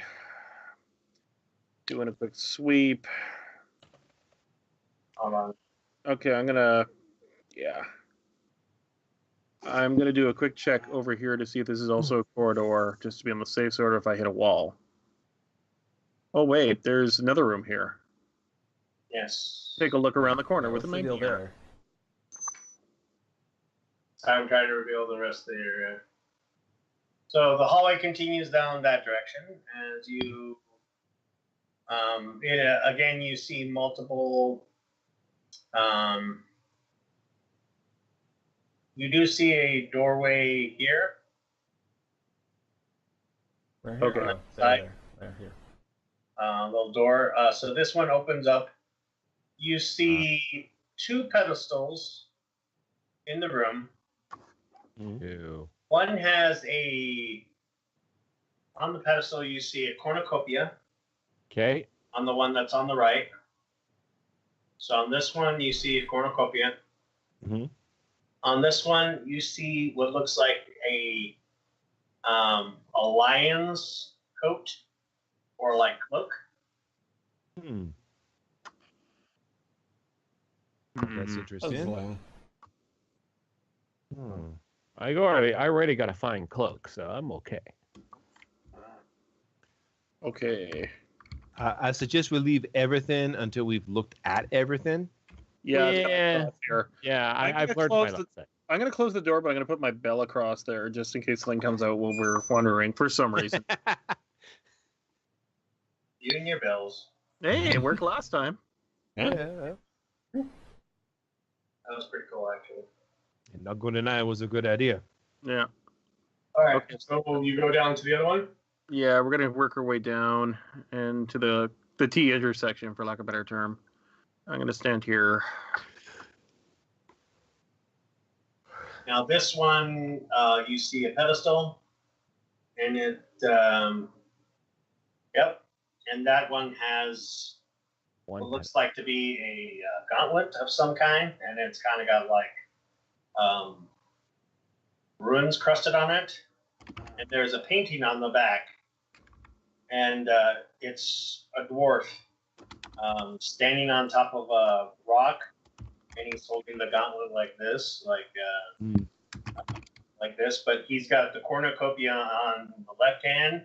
Doing a quick sweep. Hold on. Okay, I'm gonna. Yeah. I'm going to do a quick check over here to see if this is also a corridor, just to be on the safe side if I hit a wall. Oh, wait, there's another room here. Yes. Take a look around the corner with What's the the main deal mirror. there? I'm trying to reveal the rest of the area. So the hallway continues down that direction as you, again, you see multiple. You do see a doorway here. Where here? Okay. Oh, there. Here. Little door. So this one opens up. You see two pedestals in the room. Ew. One has on the pedestal you see a cornucopia. Okay. On the one that's on the right. So on this one you see a cornucopia. Mm-hmm. On this one you see what looks like a lion's coat or like cloak. That's interesting. Puzzling. I already got a fine cloak, so I'm okay. Okay. I suggest we leave everything until we've looked at everything. Yeah. Yeah. Here. Yeah, I'm I've gonna learned my close the- lesson. I'm going to close the door, but I'm going to put my bell across there just in case something comes out while we're wandering for some reason. You and your bells. Hey, it worked last time. Yeah. That was pretty cool actually. And not going to deny it was a good idea. Yeah. All right. Okay. So will you go down to the other one? Yeah, we're going to work our way down into the T intersection, for lack of a better term. I'm going to stand here. Now this one, you see a pedestal, and it, yep, and that one has what looks like to be a gauntlet of some kind, and it's kind of got like runes crusted on it, and there's a painting on the back, and it's a dwarf standing on top of a rock, and he's holding the gauntlet like this, like this, but he's got the cornucopia on the left hand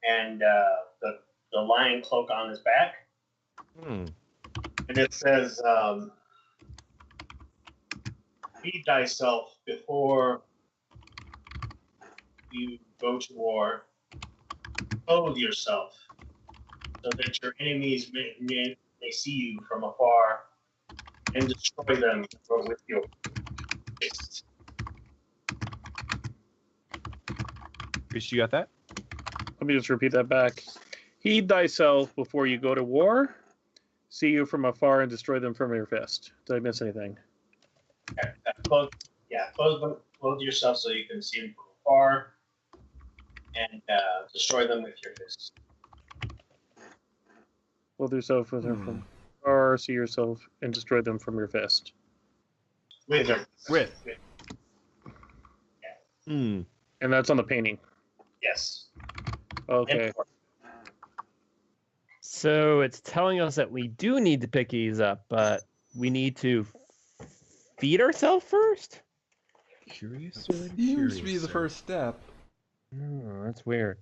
and the lion cloak on his back. And it says, "Feed thyself before you go to war. Clothe yourself so that your enemies may see you from afar and destroy them with your fists." Chris, you got that? Let me just repeat that back. Heed thyself before you go to war. See you from afar and destroy them from your fist. Did I miss anything? Clothe yourself so you can see them from afar and destroy them with your fists. Clothe yourself from afar, see yourself, and destroy them from your fist. With your With. And that's on the painting. Yes. Okay. So it's telling us that we do need to pick these up, but we need to feed ourselves first? Curious? Seems to be the first step. Oh, that's weird.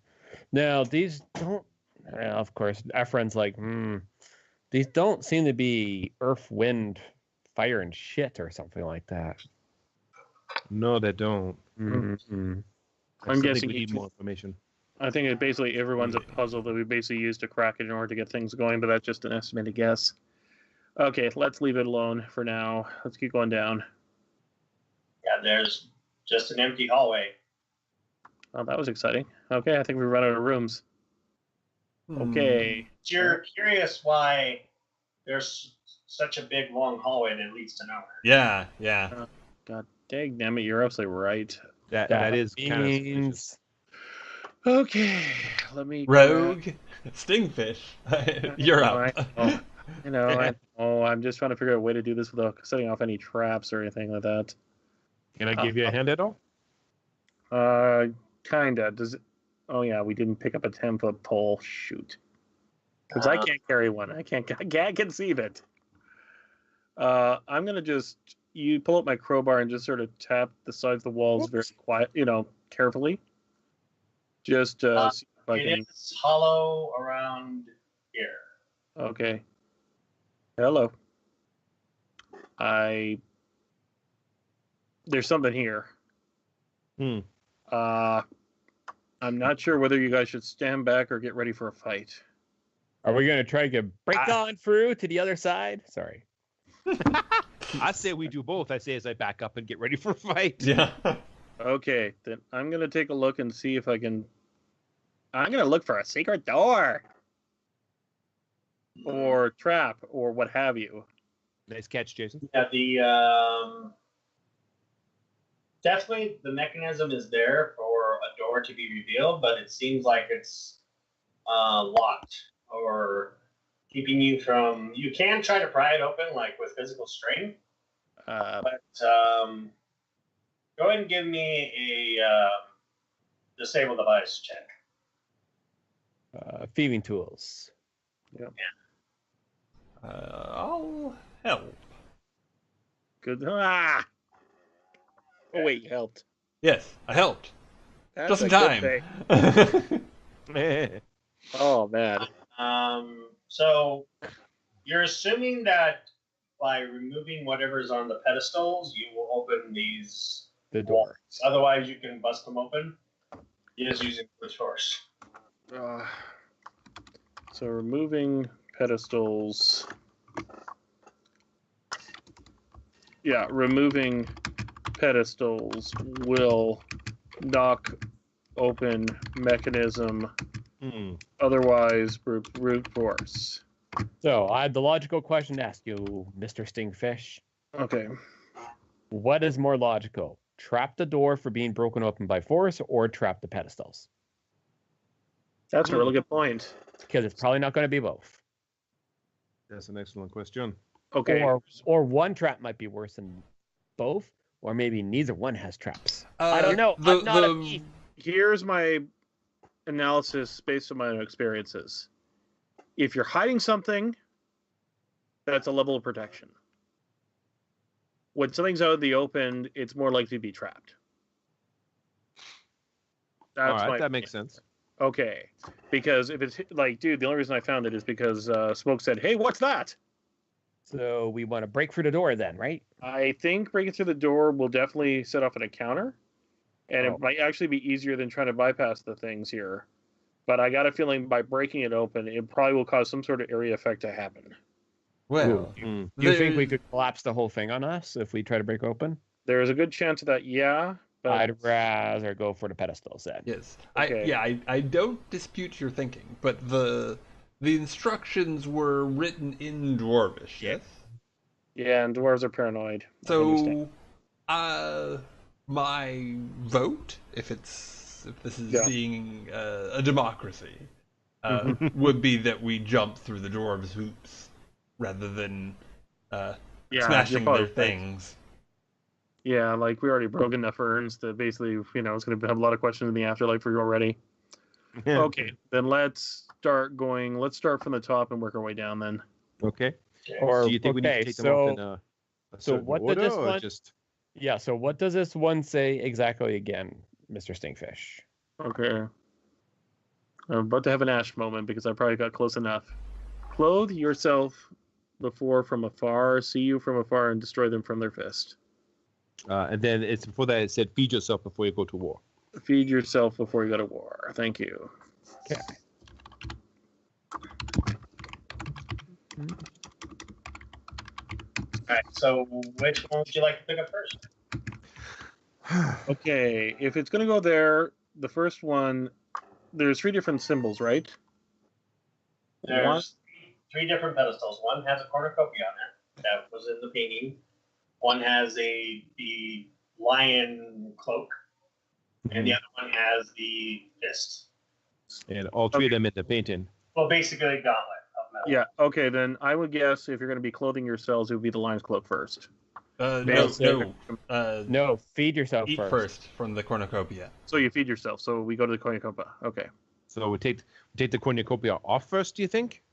Now, these don't... of course, our friend's like, these don't seem to be earth, wind, fire, and shit or something like that. No, they don't. I'm guessing we need more information. I think it basically everyone's a puzzle that we basically use to crack it in order to get things going, but that's just an estimated guess. Okay, let's leave it alone for now. Let's keep going down. Yeah, there's just an empty hallway. Oh, that was exciting. Okay, I think we run out of rooms. Okay. You're curious why there's such a big, long hallway that leads to nowhere. Yeah. God dang damn it, you're absolutely right. That is kind of suspicious. means... Okay, let me... Rogue, Stingfish, you're up. I know. I'm just trying to figure out a way to do this without setting off any traps or anything like that. Can I give you a hand at all? Kinda. Does it... Oh yeah, we didn't pick up a 10-foot pole. Shoot. Because I can't carry one. I can't conceive it. I'm gonna just you pull up my crowbar and just sort of tap the sides of the walls very quiet, carefully. Just see if I can. It is hollow around here. Okay. Hello. There's something here. I'm not sure whether you guys should stand back or get ready for a fight. Are we gonna try to break on through to the other side? Sorry. I say we do both. I say as I back up and get ready for a fight. Yeah. Okay, then I'm gonna take a look and see if I can. I'm gonna look for a secret door, or trap, or what have you. Nice catch, Jason. Yeah, the definitely the mechanism is there for a door to be revealed, but it seems like it's locked or keeping you from. You can try to pry it open, like with physical strength, but go ahead and give me a disable device check. Thieving tools. Yeah. I'll help. Good. Ah! Oh wait, you helped. Yes, I helped. That's Just in a good time. thing. Oh man. So you're assuming that by removing whatever's on the pedestals, you will open The door. walls. Otherwise, you can bust them open. You're just using brute force. So removing pedestals. Yeah, removing pedestals will knock open mechanism. Otherwise, brute force. So I have the logical question to ask you, Mr. Stingfish. Okay. What is more logical? Trap the door for being broken open by force or trap the pedestals? That's a really good point. Because it's probably not going to be both. That's an excellent question. Okay. Or one trap might be worse than both, or maybe neither one has traps. I don't know. I'm not a thief. Here's my analysis based on my own experiences. If you're hiding something, that's a level of protection. When something's out in the open, it's more likely to be trapped. All right, that makes sense. Okay, because if it's like, dude, the only reason I found it is because Smoke said, "Hey, what's that?" So we want to break through the door then, right? I think breaking through the door will definitely set off an encounter, and it might actually be easier than trying to bypass the things here. But I got a feeling by breaking it open, it probably will cause some sort of area effect to happen. Well, Do you think we could collapse the whole thing on us if we try to break open? There is a good chance of that, yeah. But I'd rather go for the pedestals then. yes. Okay. I don't dispute your thinking, but the instructions were written in Dwarvish, yes? yeah, and dwarves are paranoid. I So, understand. my vote, if this is Yeah. being a democracy, would be that we jump through the dwarves' hoops rather than Yeah, smashing you're probably their things. Yeah, like we already broke enough urns that basically, it's going to have a lot of questions in the afterlife for you already. Okay, then let's start going. Let's start from the top and work our way down then. Okay. Or Do you think we need to take them off in a certain what order, did this or one? just? Yeah. So what does this one say exactly again, Mr. Stingfish? Okay. I'm about to have an Ash moment because I probably got close enough. Clothe yourself before from afar, see you from afar, and destroy them from their fist. And then it's before that it said feed yourself before you go to war. Feed yourself before you go to war. Thank you. Okay. All right. So, which one would you like to pick up first? Okay, if it's going to go there, the first one, there's 3 different symbols, right? There's 3 different pedestals. One has a cornucopia on it that was in the painting. One has the lion cloak, and the other one has the fist. And all 3 of them in the painting. Well, basically a gauntlet of metal. Yeah, okay, then I would guess if you're going to be clothing yourselves, it would be the lion's cloak first. No, feed yourself Eat first from the cornucopia. So you feed yourself, so we go to the cornucopia. Okay. So we take the cornucopia off first, do you think?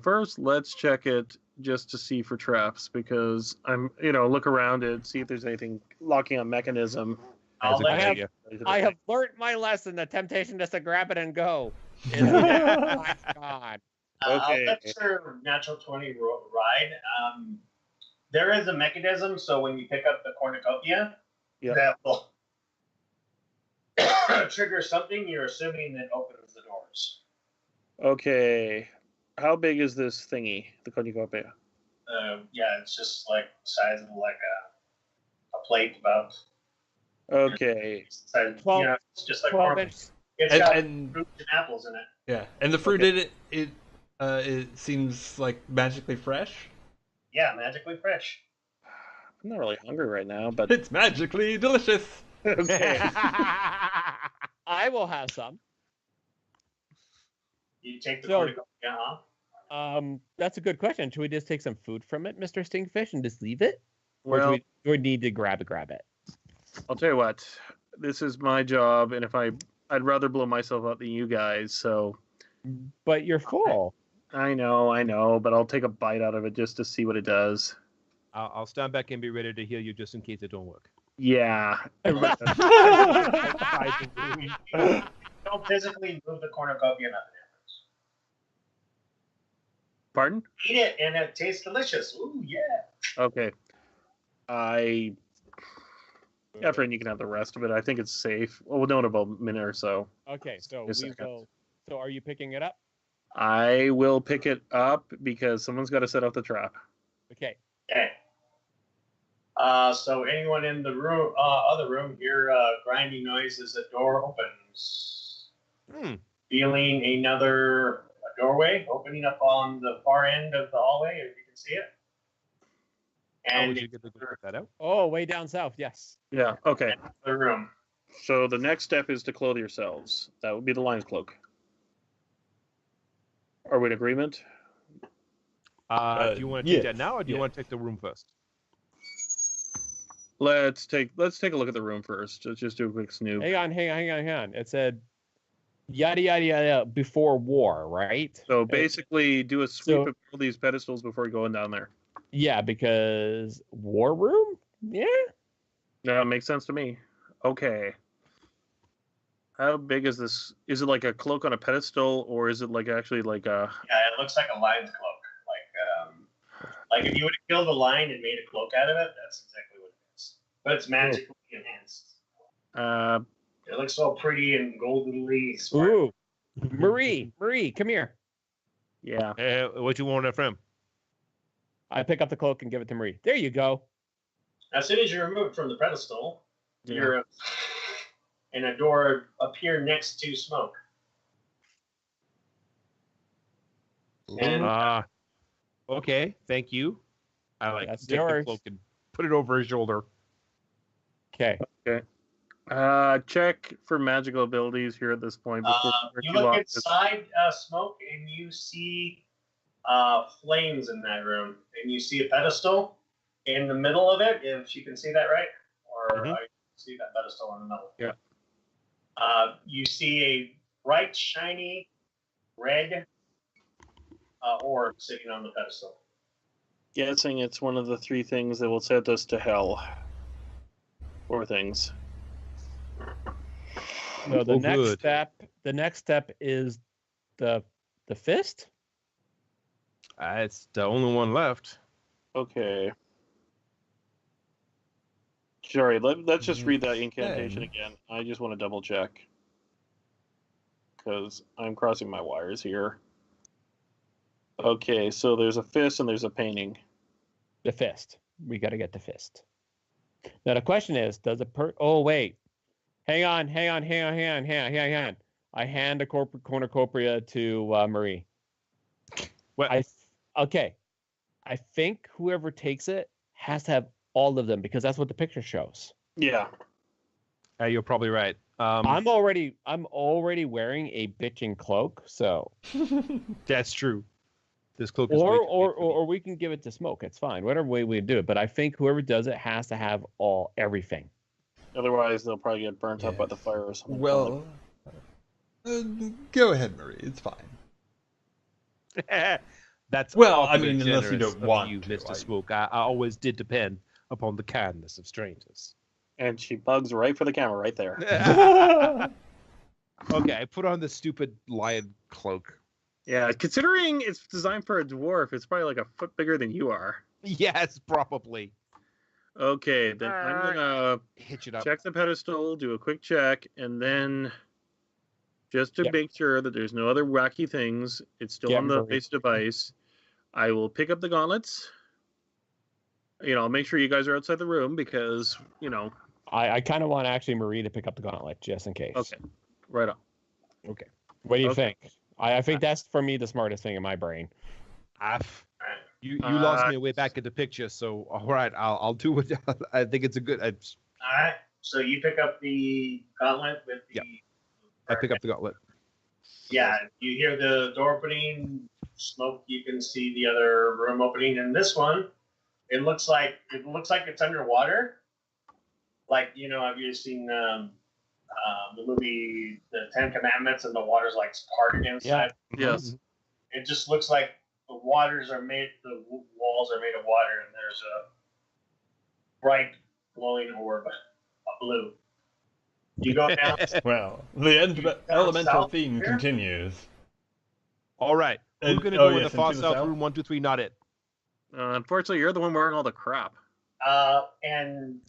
First, let's check it just to see for traps because I'm, look around it, see if there's anything locking on mechanism. I'll That's a let good you- idea. I have learned my lesson. The temptation is to grab it and go. My God. Okay. I'll let your natural 20 ride. There is a mechanism, so when you pick up the cornucopia, Yeah. that will trigger something. You're assuming that opens the doors. Okay. How big is this thingy, the cornucopia? Yeah, it's just like the size of like a plate about. Okay. Size, 12 it's just like 12 corn. inch. It's And- got and- fruits and apples in it. Yeah, and the fruit Okay. in it seems like magically fresh. Yeah, magically fresh. I'm not really hungry right now, but It's magically delicious. okay. I will have some. You take the So- cornucopia, huh? That's a good question. Should we just take some food from it, Mr. Stinkfish, and just leave it? Or Well, do we need to grab it? I'll tell you what. This is my job, and I'd rather blow myself up than you guys. So But you're full. I know, but I'll take a bite out of it just to see what it does. I'll stand back and be ready to heal you just in case it don't work. Yeah. Everybody does. Outside the room. Don't physically move the cornucopia, nothing happens. Pardon? Eat it, and it tastes delicious. Ooh, yeah. Okay. Efren, you can have the rest of it. I think it's safe. Well, we'll know in about a minute or so. Okay, so Just a we second. will. So are you picking it up? I will pick it up because someone's got to set off the trap. Okay. Okay. So anyone in the room, other room, hear grinding noise as the door opens. Feeling another doorway opening up on the far end of the hallway, if you can see it. How And would you get to put that out? Oh, way down south. Yes. Yeah. Okay. the room. So the next step is to clothe yourselves. That would be the lion's cloak. Are we in agreement? Do you want to take yeah. that now, or do you Yeah. want to take the room first? Let's take a look at the room first. Let's just do a quick snoop. Hang on. It said yada yada yada before war, right? So basically, do a sweep So- of all these pedestals before going down there. Yeah, because war room. Yeah. That makes sense to me. Okay. How big is this? Is it like a cloak on a pedestal, or is it like actually like a? Yeah, it looks like a lion's cloak. Like if you would have killed a lion and made a cloak out of it, that's exactly what it is. But it's magically enhanced. It looks so pretty and goldenly. Ooh. Marie, come here. Yeah. What you want from? I pick up the cloak and give it to Marie. There you go. As soon as you remove it from the pedestal, Yeah. you're and a door appear next to smoke. And Okay, thank you. I like That's to take yours. the cloak and put it over his shoulder. Okay. Check for magical abilities here at this point. Before you look inside smoke and you see flames in that room, and you see a pedestal in the middle of it. If you can see that, right? Or Mhm. I see that pedestal in the middle. Yeah. You see a bright, shiny red orb sitting on the pedestal. Guessing it's one of the three things that will send us to hell. Or things. So the Oh, next good. step is the fist. It's the only one left. Okay. Sorry, let's just read that incantation Okay. again. I just want to double check. Because I'm crossing my wires here. Okay, so there's a fist and there's a painting. The fist. We got to get the fist. Now the question is, does a Oh wait, hang on. I hand a cornucopia to Marie. What? Okay. I think whoever takes it has to have all of them because that's what the picture shows. Yeah. You're probably right. I'm already wearing a bitching cloak, so That's true. This cloak is way too big for me. or we can give it to Smoke. It's fine. Whatever way we do it, but I think whoever does it has to have everything. Otherwise, they'll probably get burnt up by the fire or something. Well, go ahead, Marie. It's fine. That's Well, I awfully mean, unless you generous don't of want you, to, Mr. Spook. I always did depend upon the kindness of strangers. And she bugs right for the camera right there. Okay, I put on the stupid lion cloak. Yeah, considering it's designed for a dwarf, it's probably like a foot bigger than you are. Yes, probably. Okay, then I'm gonna Hitch it up. check the pedestal, do a quick check, and then just to Yep. make sure that there's no other wacky things, it's still Get on the Marie. base device. I will pick up the gauntlets. I'll make sure you guys are outside the room because, I kind of want actually Marie to pick up the gauntlet just in case. Okay, right on. What do you Okay. think? I think that's for me the smartest thing in my brain. You lost me way back in the picture, so all right, I'll do it. I think it's a good. All right. So you pick up the gauntlet with the. Yep. I pick up the gauntlet. Yeah, you hear the door opening, smoke. You can see the other room opening, and this one, it looks like it's underwater. Like have you seen the movie The Ten Commandments, and the water's like parted inside? Yeah. Yes. It just looks like the walls are made of water, and there's a bright glowing orb of blue. You go down. Well, the elemental south theme here? continues. All right, And- who's gonna oh, go in yes, the far into the south south? room? 1, 2, 3. Not it. Unfortunately, you're the one wearing all the crap. And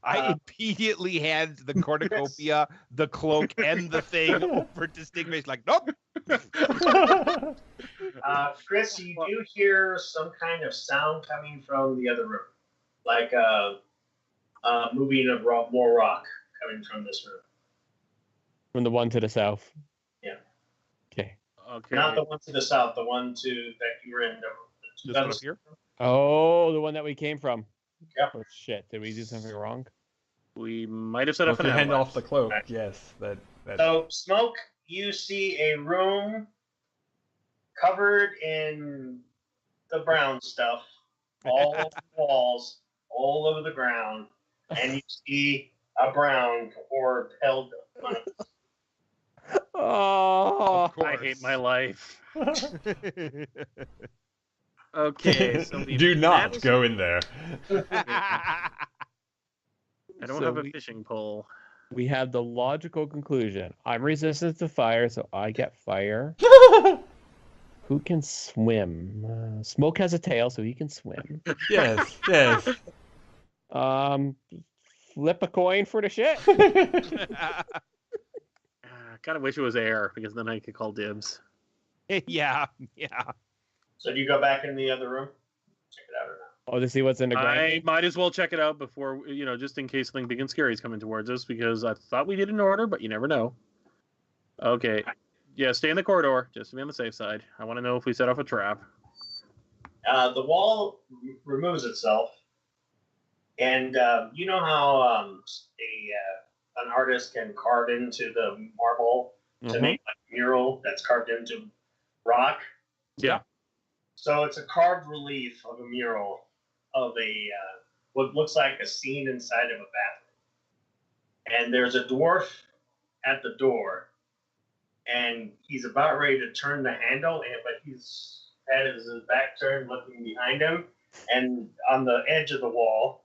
I immediately hand the cornucopia, the cloak, and the thing over to Stingray. Like, nope. Chris, you do hear some kind of sound coming from the other room, like moving of more rock coming from this room. From the one to the south. Yeah. Okay. Okay. Not the one to the south, the one that you were in. This one up here. Oh, the one that we came from. Yep. Oh shit! Did we do something wrong? We might have set Well, up if an you hand avalanche. off the cloak, yes, that. So, Smoke, you see a room covered in the brown stuff, all over the walls, all over the ground, and you see a brown orb held on it. Oh, Of course. I hate my life. Okay, so we Do not managed- go in there. I don't So have a we- fishing pole. we have the logical conclusion. I'm resistant to fire, so I get fire. Who can swim? Smoke has a tail, so he can swim. Yes, yes. Flip a coin for the shit. I kind of wish it was air because then I could call dibs. yeah. So, do you go back in the other room? Check it out or not? Oh, to see what's in the I ground. might as well check it out before, just in case something big and scary is coming towards us because I thought we did an order, but you never know. Okay. Yeah, stay in the corridor just to be on the safe side. I want to know if we set off a trap. The wall removes itself, and you know how an artist can carve into the marble to Mhm. make a mural that's carved into rock. Yeah. So it's a carved relief of a mural of what looks like a scene inside of a bathroom, and there's a dwarf at the door, and he's about ready to turn the handle, but his head is his back turned, looking behind him, and on the edge of the wall,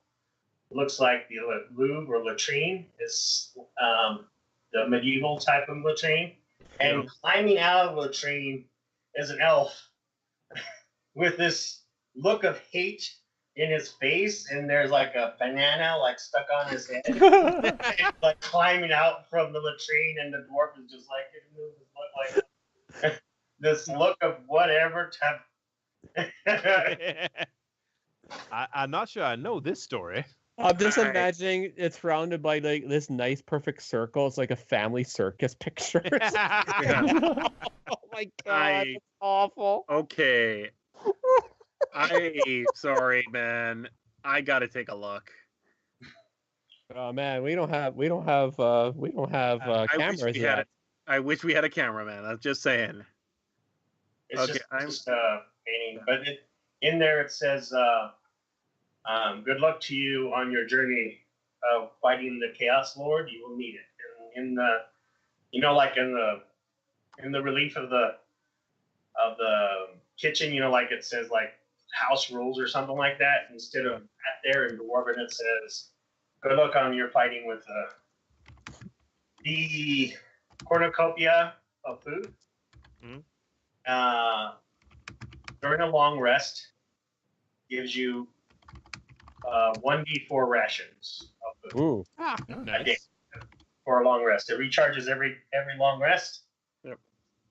looks like the loo or latrine is the medieval type of latrine, and climbing out of the latrine is an elf with this look of hate in his face, and there's like a banana like stuck on his head, like climbing out from the latrine, and the dwarf is just like this look of whatever type. I'm not sure I know this story. I'm just Alright. imagining it's surrounded by like this nice perfect circle. It's like a family circus picture. Oh my god, it's awful. Okay. Sorry, man. I gotta take a look. Oh man, we don't have I wish cameras we had yet. I wish we had a cameraman. I'm just saying. It's Okay, just painting, but in there it says, "Good luck to you on your journey of fighting the Chaos Lord. You will need it." And in the, like in the relief of the kitchen, like it says like house rules or something like that. Instead of at there in Dwarven, it says, "Good luck on your fighting with the cornucopia of food." Mhm. During a long rest, gives you 1d4 rations of food Ooh. Ah, a day nice. for a long rest. It recharges every long rest. Yep.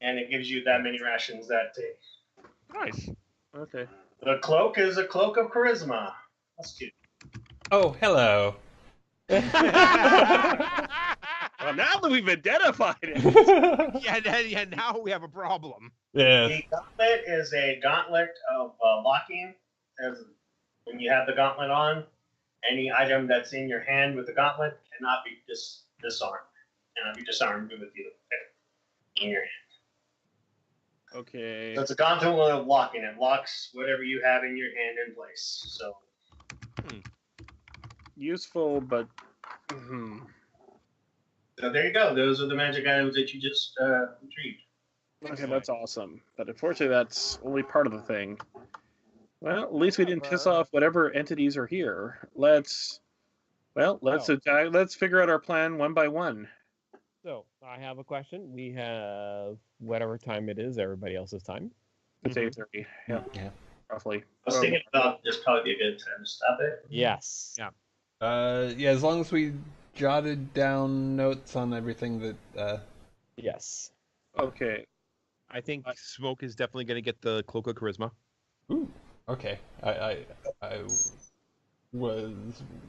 And it gives you that many rations that day. Nice. Okay. The cloak is a cloak of charisma. That's cute. Oh, hello. Well, now that we've identified it, Yeah, now we have a problem. Yeah. The gauntlet is a gauntlet of locking. When you have the gauntlet on, any item that's in your hand with the gauntlet cannot be disarmed. Cannot be disarmed with you in your hand. okay. So it's a gauntlet of locking. It locks whatever you have in your hand in place. So Useful, but So there you go. Those are the magic items that you just retrieved. okay, that's awesome. But unfortunately, that's only part of the thing. Well, at least we didn't piss off whatever entities are here. Let's figure out our plan one by one. So I have a question. We have whatever time it is, everybody else's time. It's 8:30. Yeah, Yeah. roughly. I was thinking about this probably be a good time to stop it. Yes. Yeah. Yeah, as long as we jotted down notes on everything that Yes. Okay. I think Smoke is definitely going to get the Cloak of Charisma. Ooh, okay. I was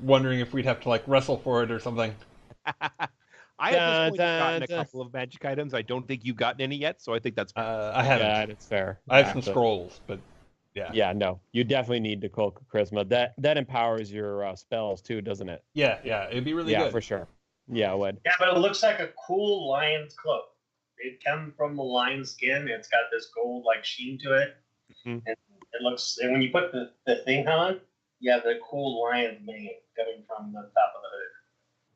wondering if we'd have to like wrestle for it or something. I at this point have gotten a Dun, dun. couple of magic items. I don't think you've gotten any yet, so I think that's I haven't. Yeah, it's fair. I have some Actually. scrolls, but yeah. Yeah, no. You definitely need the Cloak of Charisma. That empowers your spells too, doesn't it? Yeah, it'd be really Yeah, good. for sure. Yeah, it would. Yeah, but it looks like a cool lion's cloak. It comes from the lion skin. It's got this gold like sheen to it, Mhm. and it looks. And when you put the thing on, you have the cool lion's mane coming from the top of the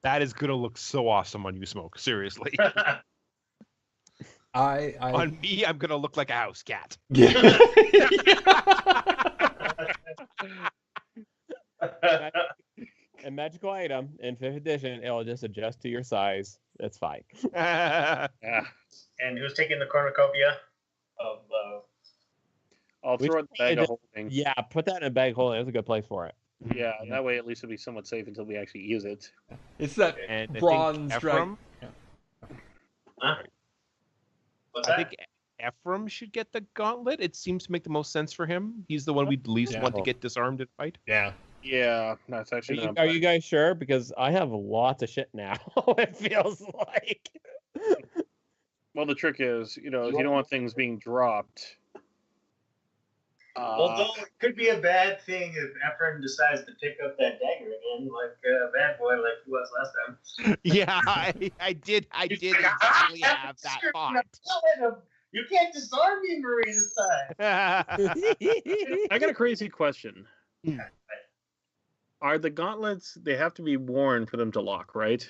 That is going to look so awesome on you, Smoke. Seriously. hood. I On me, I'm going to look like a house cat. yeah. A magical item in 5th edition, it'll just adjust to your size. That's fine. Yeah. And who's taking the cornucopia of? I'll throw it in the bag of holding. Yeah, put that in a bag holding. That's a good place for it. Yeah, that way at least it'll be somewhat safe until we actually use it. It's that And I bronze think dragon. Huh? What's I that? think Ephraim should get the gauntlet. It seems to make the most sense for him. He's the one we'd least Yeah. want to get disarmed and fight. Yeah. Yeah, that's Are actually you, not are bad. you guys sure? Because I have lots of shit now. It feels like. Well, the trick is, if you don't want things being dropped. Although it could be a bad thing if Ephraim decides to pick up that dagger again, like a bad boy, like he was last time. Yeah, I did He's like, exactly "Ah, have that screw thought. him. You can't disarm me, Marie, this time. I got a crazy question. Hmm. Are the gauntlets, they have to be worn for them to lock, right?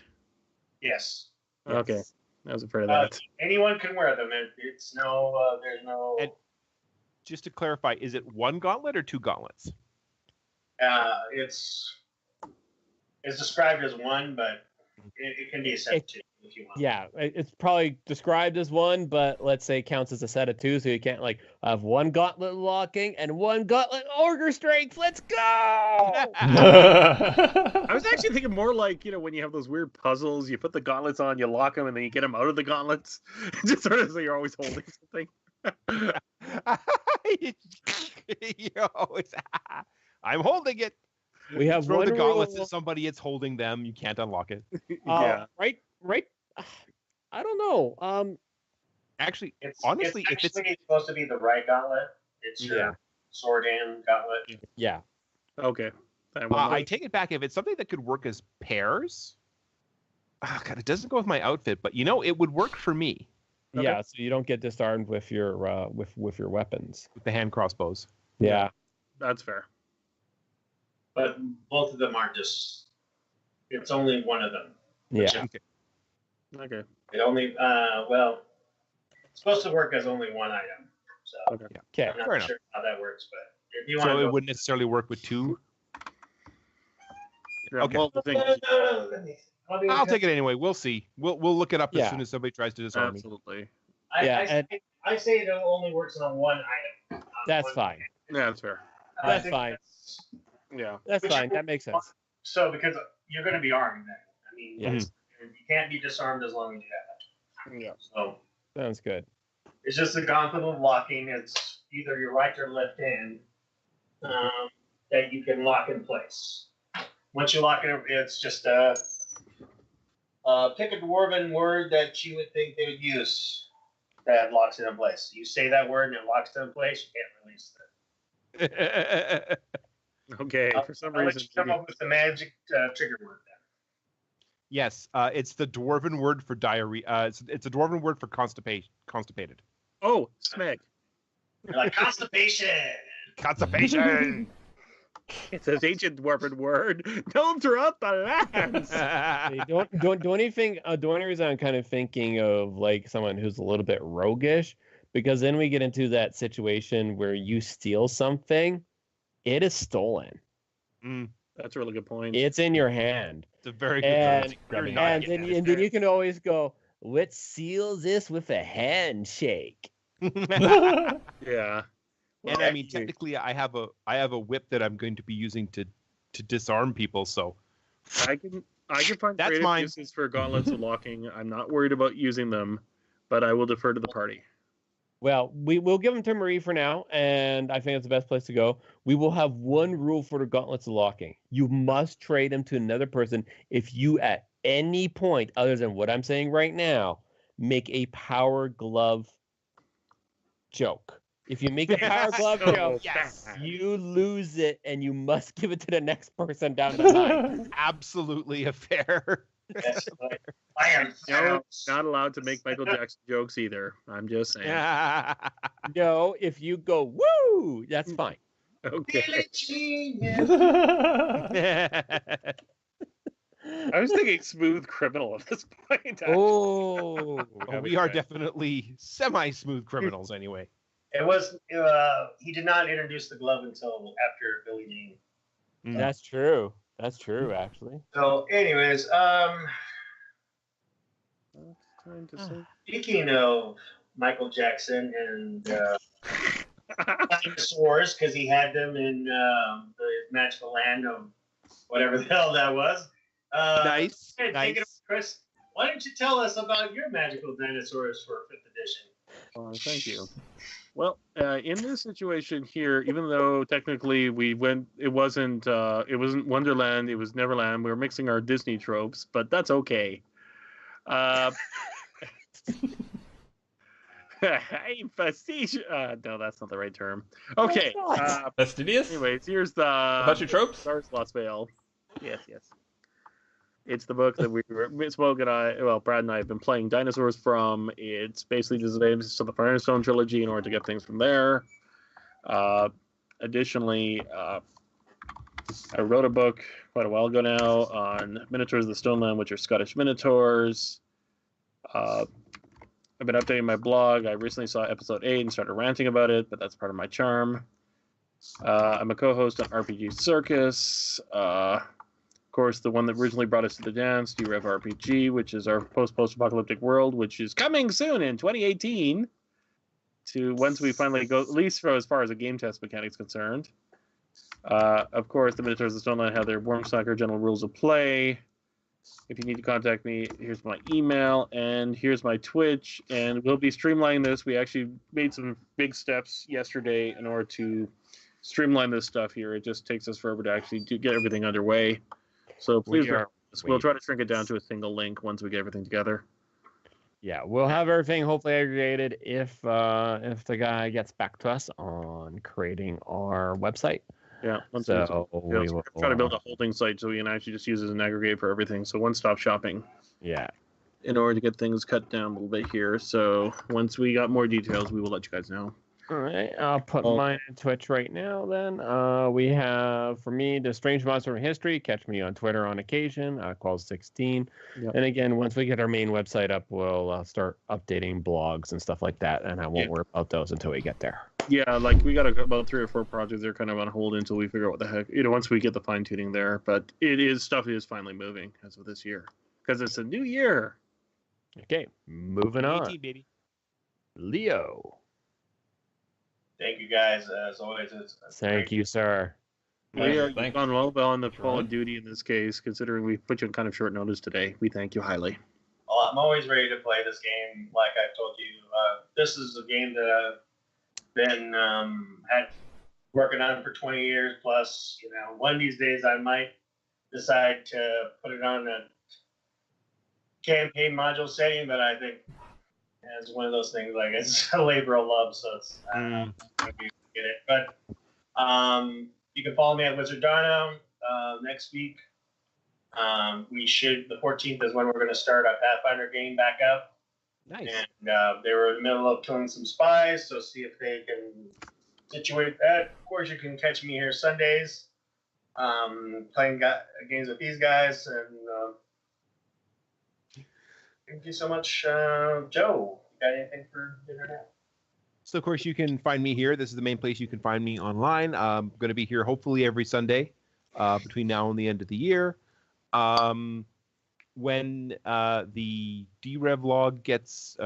Yes. Okay, I was afraid of Uh, that. anyone can wear them. It's no, there's no. And- Just to clarify, is it one gauntlet or two gauntlets? It's described as one, but it can be a set of two if you want. Yeah, it's probably described as one, but let's say counts as a set of two, so you can't like have one gauntlet locking and one gauntlet ogre strength. Let's go! I was actually thinking more like, when you have those weird puzzles, you put the gauntlets on, you lock them, and then you get them out of the gauntlets. Just sort of so you're always holding something. You always, I'm holding it. We have Throw one the gauntlets rule. at somebody, it's holding them. You can't unlock it. Yeah. Right. I don't know. Actually, It's honestly, if it's actually supposed to be the right gauntlet. It's your Yeah. sword hand gauntlet. Yeah. Okay. I take it back. If it's something that could work as pairs, God, it doesn't go with my outfit, but it would work for me Okay. Yeah. So you don't get disarmed with your with your weapons. with the hand crossbows. Yeah. That's fair. But both of them aren't just. It's only one of them. Yeah. Okay. It only it's supposed to work as only one item. So Okay. Okay. I'm not Fair enough. sure how that works, but if you want So to it go, wouldn't necessarily work with 2. Yeah, Okay. well, the thing is, I'll take it anyway. We'll see. We'll look it up as Yeah. soon as somebody tries to disarm me. absolutely. Yeah, I say it only works on one item. on That's one- fine. Yeah, that's fair. I That's think fine. Yeah. That's Which- fine. That makes sense. So because you're going to be armed then. I mean, Yeah. you can't be disarmed as long as you have it. Yeah. So Sounds good. it's just a gauntlet of locking. It's either your right or left hand that you can lock in place. Once you lock it, it's just pick a dwarven word that you would think they would use that locks it in place. You say that word and it locks it in place. You can't release it. Okay. For some I'll let reason, you come up with the magic trigger word then. Yes, it's the dwarven word for diarrhea. It's a dwarven word for constipated. oh, smeg. You're like constipation. Constipation. It's an ancient dwarven word known throughout the lands. Hey, don't you think? The only reason I'm kind of thinking of like someone who's a little bit roguish, because then we get into that situation where you steal something, it is stolen. That's a really good point. It's in your hand, It's a very good and point. You're and not then, getting and then you can always go, let's seal this with a handshake. it. Yeah. And I mean, technically, I have a whip that I'm going to be using to disarm people. So I can find That's creative mine. uses for gauntlets of locking. I'm not worried about using them, but I will defer to the party. Well, we will give them to Marie for now, and I think it's the best place to go. We will have one rule for the gauntlets of locking. You must trade them to another person if you, at any point, other than what I'm saying right now, make a power glove joke. If you make a power glove So joke, yes. you lose it, and you must give it to the next person down the line. absolutely a fair. Yes, like, I am No, Thanos. not allowed to make Michael Jackson jokes either. I'm just saying. No, if you go, woo, that's fine. Okay. Genius. I was thinking smooth criminal at this point. Oh, Well, we are definitely semi-smooth criminals anyway. It was. He did not introduce the glove until after Billy Jean. that's true. That's true, actually. So, anyways, Time to say. speaking of Michael Jackson and dinosaurs, because he had them in the magical land of whatever the hell that was. Nice, Hey, nice. take it, Chris. Why don't you tell us about your magical dinosaurs for 5th edition? Thank you. Well, in this situation here, even though technically it wasn't Wonderland, it was Neverland. We were mixing our Disney tropes, but that's okay. Fastidious. No, that's not the right term. Okay. Fastidious? Anyways, here's the About your tropes? Stars Lost Veil. Yes. It's the book that we were Smoke and I, well, Brad and I have been playing dinosaurs from. It's basically just the basis of the Firestone trilogy in order to get things from there. Additionally, I wrote a book quite a while ago now on Minotaurs of the Stoneland, which are Scottish Minotaurs. I've been updating my blog. I recently saw episode 8 and started ranting about it, but that's part of my charm. I'm a co-host on RPG Circus. Of course, the one that originally brought us to the dance, D-Rev RPG, which is our post-apocalyptic world, which is coming soon in 2018. To once we finally go, at least for as far as the game test mechanic's concerned. Of course, the Minotaurs of Stoneland have their Wormstalker general rules of play. If you need to contact me, here's my email and here's my Twitch. And we'll be streamlining this. We actually made some big steps yesterday in order to streamline this stuff here. It just takes us forever to actually get everything underway. So please, we'll try to shrink it down to a single link once we get everything together. Yeah, we'll have everything hopefully aggregated if the guy gets back to us on creating our website. Yeah, So we will try to build a holding site so we can actually just use it as an aggregate for everything. So one-stop shopping. Yeah. In order to get things cut down a little bit here. So once we got more details, we will let you guys know. All right, I'll put mine in Twitch right now then. We have, for me, The Strange Monster from History. Catch me on Twitter on occasion, Qual16. Yep. And again, once we get our main website up, we'll start updating blogs and stuff like that, and I won't worry about those until we get there. Yeah, like we got about 3 or 4 projects that are kind of on hold until we figure out what the heck, once we get the fine tuning there. But stuff is finally moving as of this year because it's a new year. Okay, moving on. 18, baby. Leo. Thank you guys. As always, it's Thank you, sir. Leo, you've thanks. gone well on the Sure. Call of Duty in this case, considering we put you on kind of short notice today. We thank you highly. Well, I'm always ready to play this game. Like I've told you, this is a game that I've been had working on for 20 years plus. One of these days I might decide to put it on a campaign module setting, but I think it's one of those things, like, it's a labor of love, so it's maybe get it. But you can follow me at Wizard Darno next week. The 14th is when we're going to start our Pathfinder game back up. Nice. And they were in the middle of killing some spies, so see if they can situate that. Of course, you can catch me here Sundays playing games with these guys. And thank you so much, Joe. You got anything for dinner now? So, of course, you can find me here. This is the main place you can find me online. I'm going to be here hopefully every Sunday between now and the end of the year. When the DRev blog gets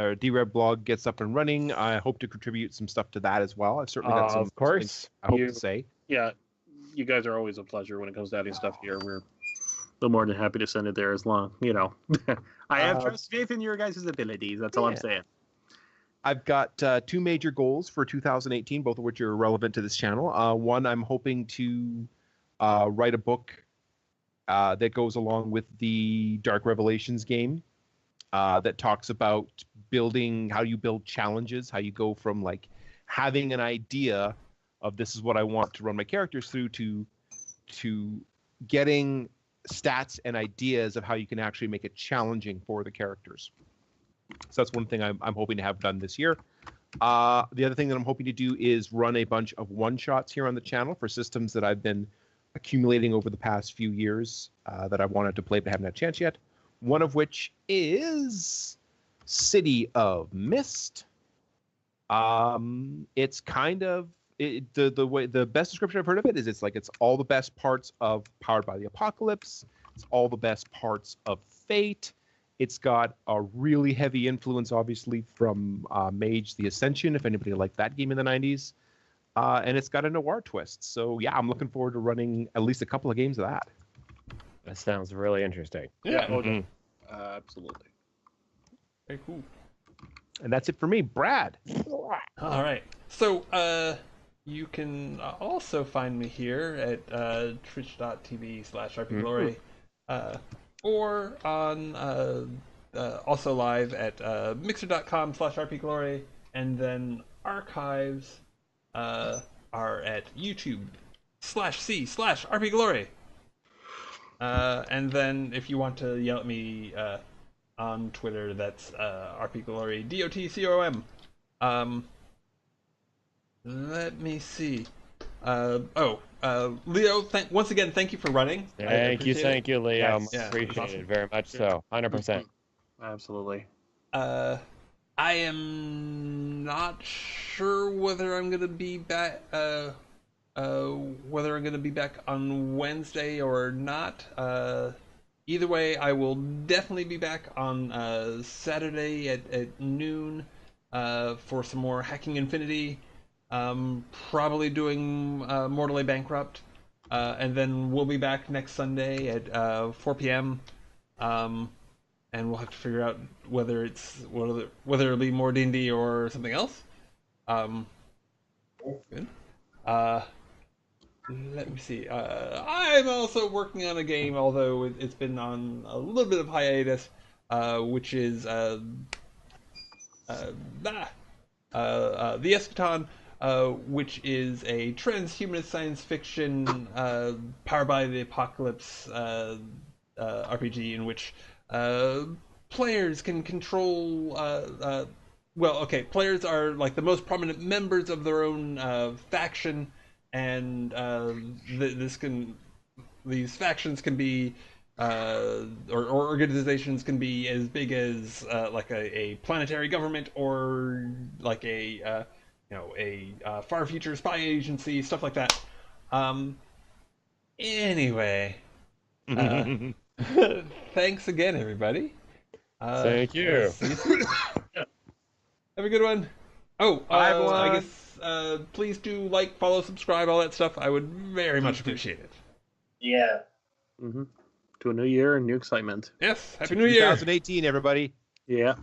up and running, I hope to contribute some stuff to that as well. I've certainly got some Of course. I hope to say. Yeah, you guys are always a pleasure when it comes to adding stuff here. We're more than happy to send it there as long, I have faith in your guys' abilities. That's all I'm saying. I've got 2 major goals for 2018, both of which are relevant to this channel. One, I'm hoping to write a book that goes along with the Dark Revelations game that talks about how you build challenges, how you go from like having an idea of this is what I want to run my characters through to getting stats and ideas of how you can actually make it challenging for the characters. So that's one thing I'm hoping to have done this year. The other thing that I'm hoping to do is run a bunch of one-shots here on the channel for systems that I've been accumulating over the past few years that I've wanted to play but haven't had a chance yet. One of which is City of Mist. It's kind of the best description I've heard of it is it's all the best parts of Powered by the Apocalypse. It's all the best parts of Fate. It's got a really heavy influence, obviously, from Mage: The Ascension, if anybody liked that game in the 90s. And it's got a noir twist. So, yeah, I'm looking forward to running at least a couple of games of that. That sounds really interesting. Yeah. Absolutely. Very cool. And that's it for me. Brad. All right. So, you can also find me here at twitch.tv/RPGlory, or on also live at mixer.com/RPGlory, and then archives are at YouTube/C/RPGlory. And then if you want to yell at me on Twitter, that's RPGlory, DOTCOM. Let me see. Leo, once again, thank you for running. Thank you, Leo. Yes. Yeah, Appreciate awesome. it very much so. 100%. Absolutely. I am not sure whether I'm gonna be back. Whether I'm gonna be back on Wednesday or not. Either way, I will definitely be back on Saturday at noon for some more Hacking Infinity. Probably doing Mortally Bankrupt, and then we'll be back next Sunday at 4 p.m. And we'll have to figure out whether it'll be more D&D or something else. Good. Let me see. I'm also working on a game, although it's been on a little bit of hiatus, which is the Eschaton. Which is a transhumanist science fiction Powered by the Apocalypse RPG in which players can control well, okay, players are like the most prominent members of their own faction, and these factions can be or organizations can be as big as like a planetary government or like a far future spy agency, stuff like that. Anyway, uh, thanks again, everybody. Thank you. See you soon. Have a good one. Oh, Bye, everyone. I guess please do like, follow, subscribe, all that stuff. I would very much appreciate it. Yeah. To a new year and new excitement. Yes, Happy New Year. 2018, everybody. Yeah.